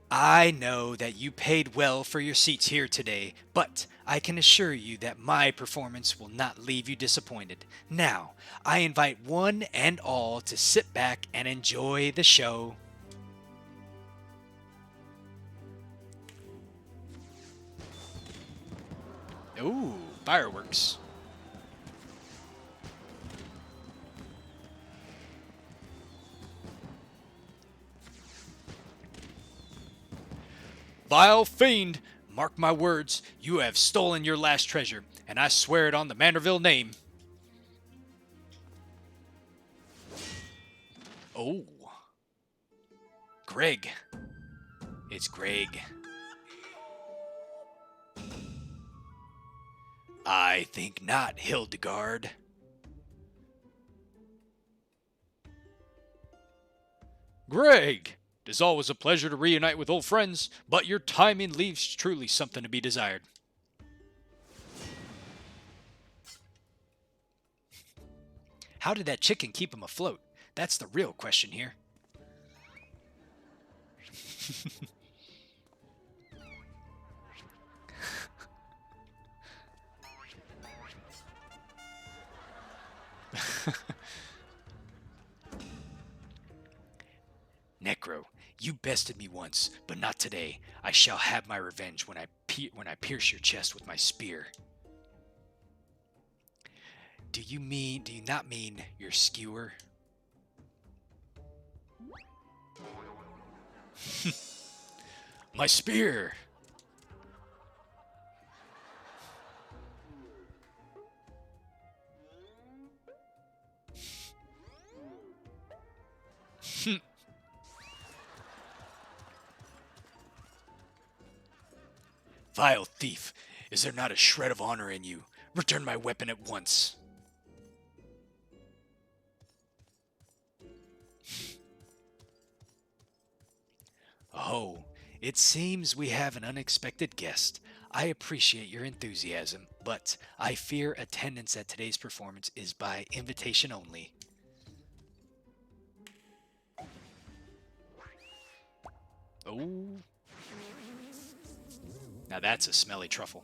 I know that you paid well for your seats here today, but I can assure you that my performance will not leave you disappointed. Now, I invite one and all to sit back and enjoy the show. Ooh, fireworks. Vile fiend, mark my words, you have stolen your last treasure, and I swear it on the Manorville name. Oh. Greg. It's Greg. I think not, Hildegard. Greg! It is always a pleasure to reunite with old friends, but your timing leaves truly something to be desired. How did that chicken keep him afloat? That's the real question here. Necro, you bested me once, but not today. I shall have my revenge when I pierce your chest with my spear. Do you not mean your skewer? My spear! Vile thief, is there not a shred of honor in you? Return my weapon at once. Oh, it seems we have an unexpected guest. I appreciate your enthusiasm, but I fear attendance at today's performance is by invitation only. Oh. Now that's a smelly truffle.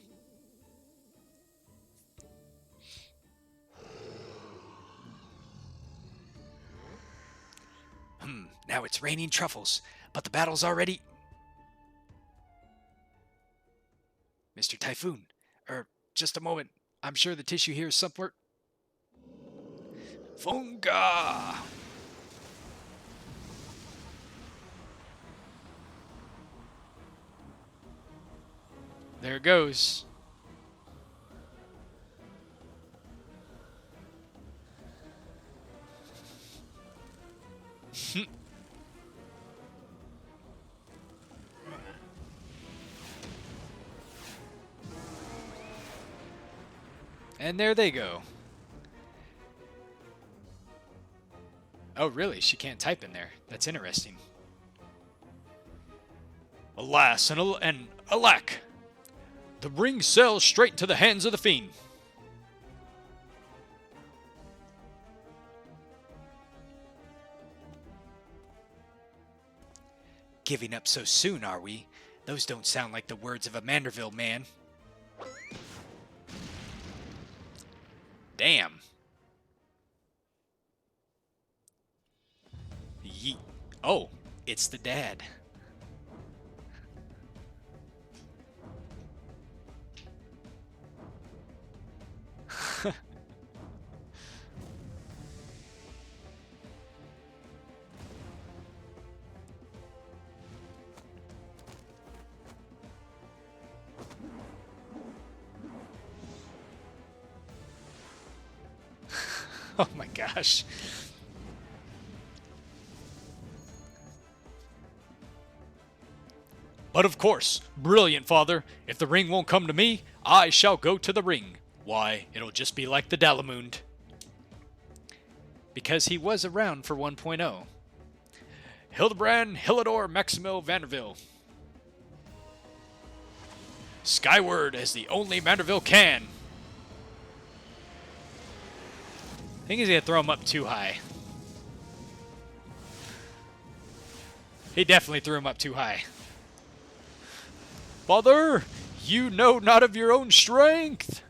Now it's raining truffles, but the battle's already... Mr. Typhoon, just a moment. I'm sure the tissue here is somewhere... Funga! There it goes. And there they go. Oh, really? She can't type in there. That's interesting. Alas, and Alack! The ring sails straight into the hands of the fiend. Giving up so soon, are we? Those don't sound like the words of a Manderville man. Damn. Yeet. Oh, it's the dad. Oh my gosh. But of course, brilliant father, if the ring won't come to me, I shall go to the ring. Why, it'll just be like the Dalamund. Because he was around for 1.0. Hildibrand, Hilidor, Maximil, Vanderville. Skyward as the only Vanderville can. I think he's going to throw him up too high. He definitely threw him up too high. Father, you know not of your own strength.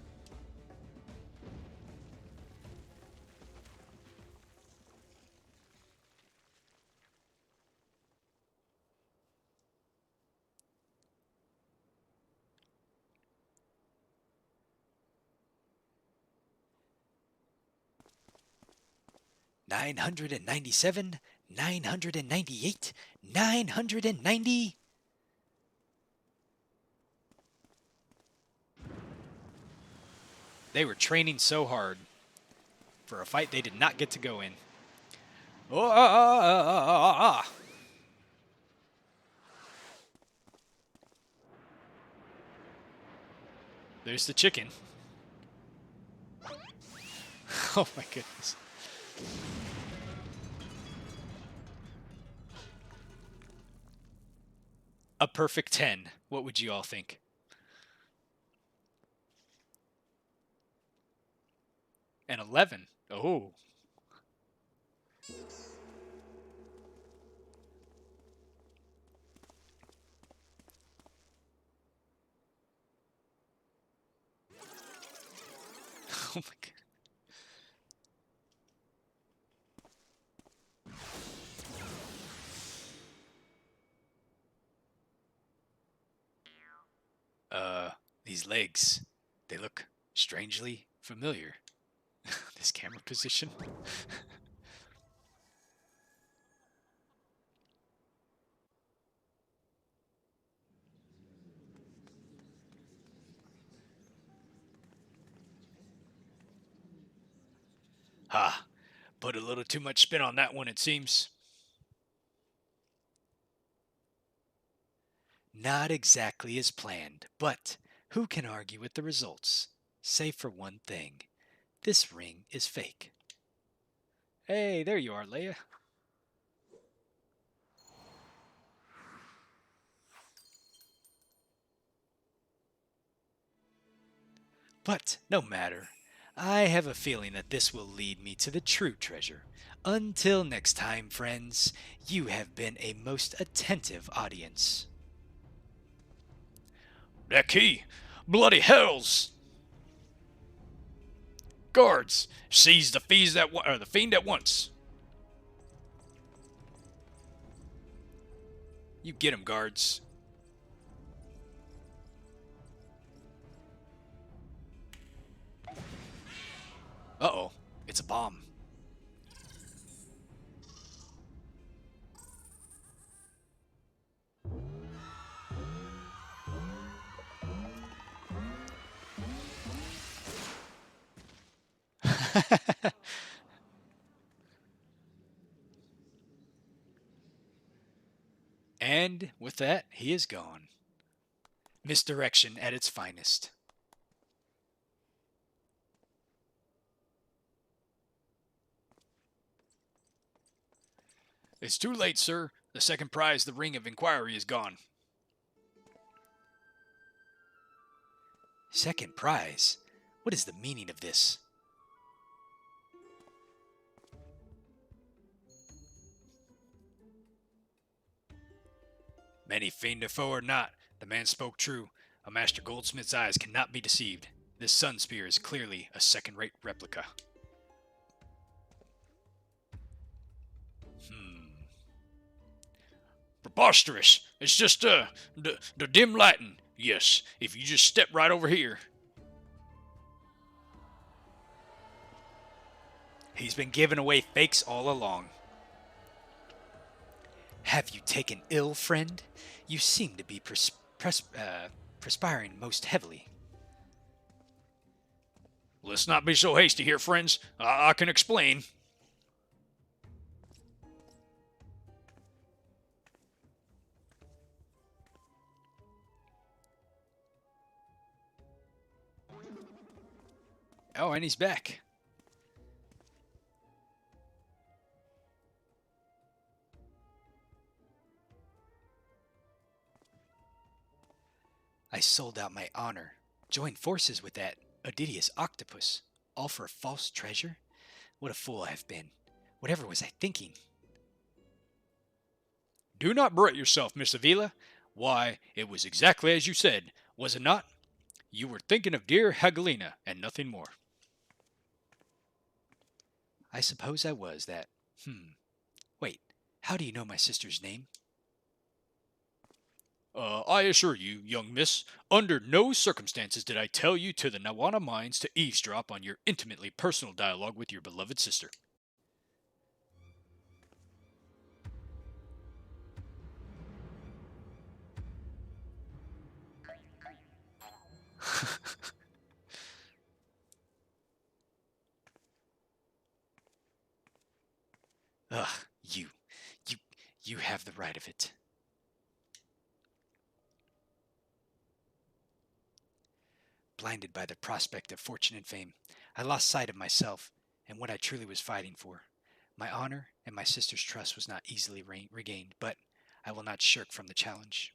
$997, $998, $990. They were training so hard for a fight they did not get to go in. Oh, There's the chicken. Oh my goodness. A perfect 10. What would you all think? An 11. Oh. Oh my god. These legs, they look strangely familiar. This camera position. Ha! Put a little too much spin on that one, it seems. Not exactly as planned, but who can argue with the results? Save for one thing. This ring is fake. Hey, there you are, Leia. But no matter. I have a feeling that this will lead me to the true treasure. Until next time, friends, you have been a most attentive audience. That key! Bloody hells! Guards, seize the fiend at once. You get him, guards. Uh-oh, it's a bomb. And with that, he is gone. Misdirection at its finest. It's too late, sir. The second prize, the Ring of Inquiry, is gone. Second prize? What is the meaning of this? Many fiend or foe or not, the man spoke true. A master goldsmith's eyes cannot be deceived. This sun spear is clearly a second-rate replica. Preposterous! It's just, the dim lighting. Yes, if you just step right over here. He's been giving away fakes all along. Have you taken ill, friend? You seem to be perspiring most heavily. Let's not be so hasty here, friends. I can explain. Oh, and he's back. I sold out my honor, joined forces with that odious octopus, all for a false treasure? What a fool I have been. Whatever was I thinking? Do not berate yourself, Miss Avila. Why, it was exactly as you said, was it not? You were thinking of dear Hagelina, and nothing more. I suppose I was that. Wait, how do you know my sister's name? I assure you, young miss, under no circumstances did I tell you to the Nawana Mines to eavesdrop on your intimately personal dialogue with your beloved sister. Ugh, you have the right of it. Blinded by the prospect of fortune and fame, I lost sight of myself and what I truly was fighting for. My honor and my sister's trust was not easily regained, but I will not shirk from the challenge.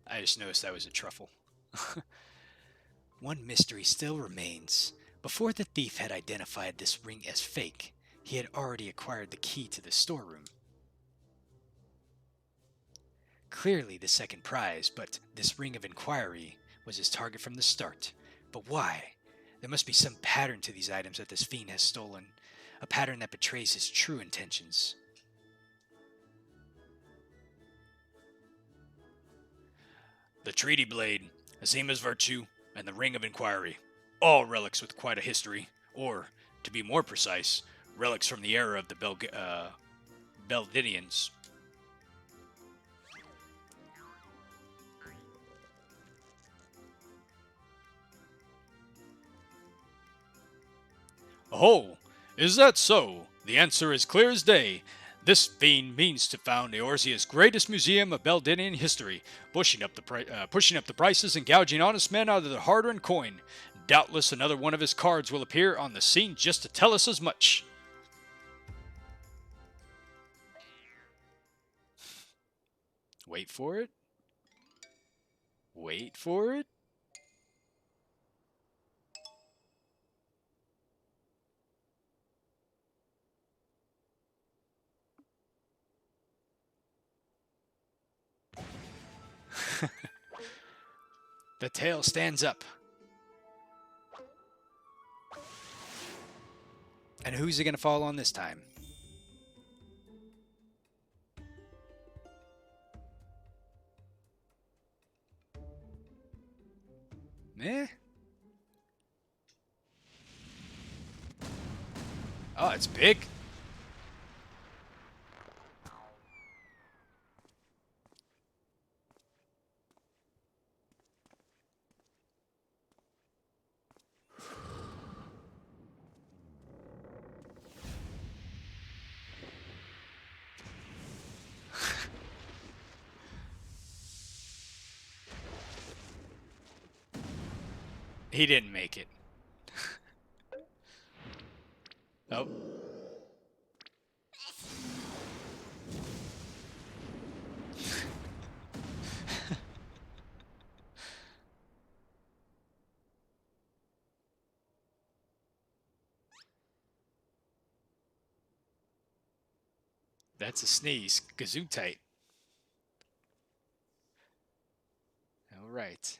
I just noticed that was a truffle. One mystery still remains. Before the thief had identified this ring as fake, he had already acquired the key to the storeroom. Clearly the second prize, but this ring of inquiry was his target from the start. But why? There must be some pattern to these items that this fiend has stolen, a pattern that betrays his true intentions. The treaty blade, Azima's virtue, and the ring of inquiry, all relics with quite a history, or, to be more precise, relics from the era of the Beldidians. Oh, is that so? The answer is clear as day. This fiend means to found Eorzea's greatest museum of Beldidian history, pushing up the prices and gouging honest men out of their hard-earned coin. Doubtless another one of his cards will appear on the scene just to tell us as much. Wait for it. Wait for it. The tale stands up. And who's it going to fall on this time? Eh? Oh, it's big. He didn't make it. Oh. That's a sneeze. Gesundheit. All right.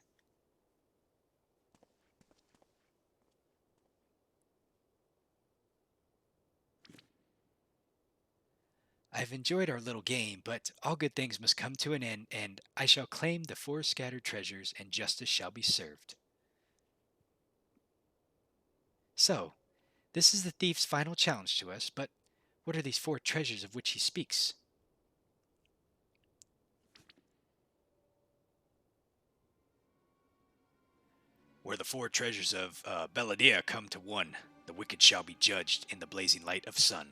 I've enjoyed our little game, but all good things must come to an end, and I shall claim the four scattered treasures, and justice shall be served. So, this is the thief's final challenge to us, but what are these four treasures of which he speaks? Where the four treasures of Belladia come to one, the wicked shall be judged in the blazing light of sun.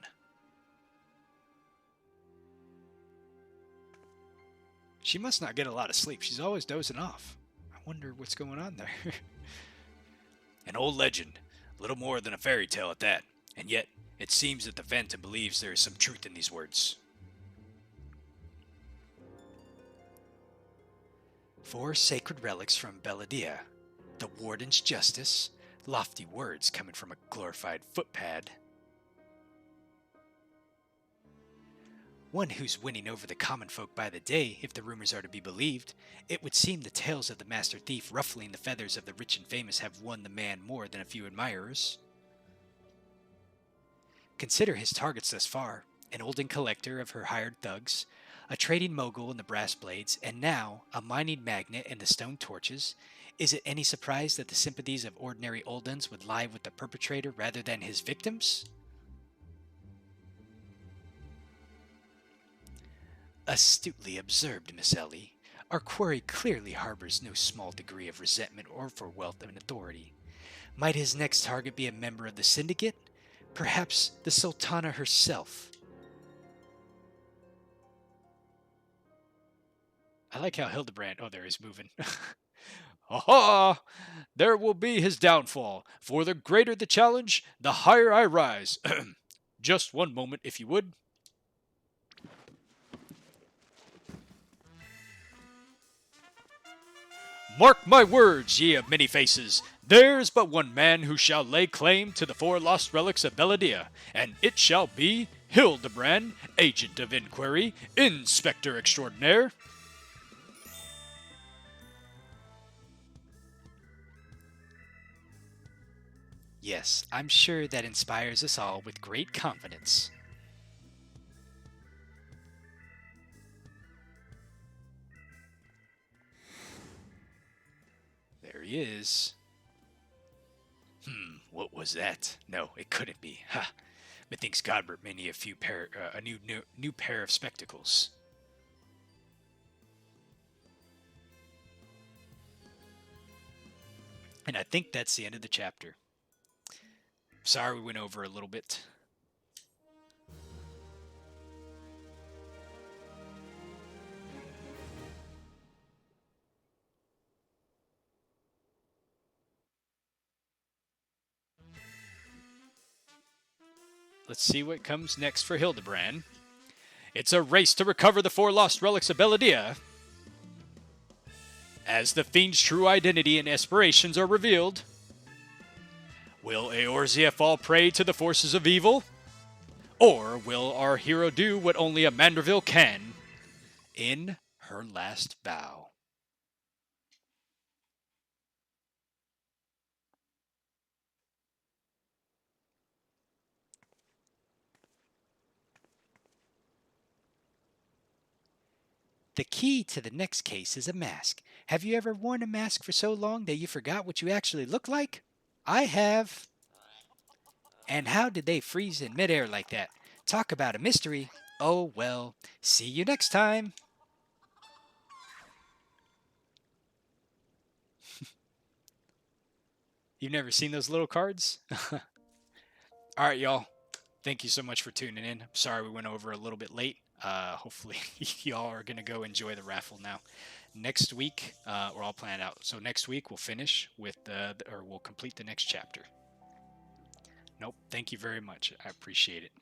She must not get a lot of sleep. She's always dozing off. I wonder what's going on there. An old legend, little more than a fairy tale at that, and yet it seems that the Phantom believes there is some truth in these words. Four sacred relics from Belladia, the Warden's justice, lofty words coming from a glorified footpad. One who's winning over the common folk by the day, if the rumors are to be believed. It would seem the tales of the master thief ruffling the feathers of the rich and famous have won the man more than a few admirers. Consider his targets thus far: an olden collector of her hired thugs, a trading mogul in the brass blades, and now a mining magnate in the stone torches. Is it any surprise that the sympathies of ordinary oldens would lie with the perpetrator rather than his victims? Astutely observed, Miss Ellie. Our quarry clearly harbors no small degree of resentment or for wealth and authority. Might his next target be a member of the syndicate? Perhaps the Sultana herself? I like how Hildibrand... Oh, there he's moving. Aha! There will be his downfall. For the greater the challenge, the higher I rise. Just one moment, if you would. Mark my words, ye of many faces. There's but one man who shall lay claim to the four lost relics of Belladia, and it shall be Hildibrand, agent of inquiry, inspector extraordinaire. Yes, I'm sure that inspires us all with great confidence. There he is. What was that? No, it couldn't be. Ha! Methinks Godbert may need a new pair of spectacles. And I think that's the end of the chapter. Sorry we went over a little bit. Let's see what comes next for Hildibrand. It's a race to recover the four lost relics of Belladia. As the fiend's true identity and aspirations are revealed, will Eorzea fall prey to the forces of evil? Or will our hero do what only a Manderville can in her last bow? The key to the next case is a mask. Have you ever worn a mask for so long that you forgot what you actually look like? I have. And how did they freeze in midair like that? Talk about a mystery. Oh well, see you next time. You've never seen those little cards? Alright, y'all. Thank you so much for tuning in. I'm sorry we went over a little bit late. Hopefully, y'all are gonna go enjoy the raffle now. Next week, we're all planned out. So next week we'll finish with or we'll complete the next chapter. Nope. Thank you very much. I appreciate it.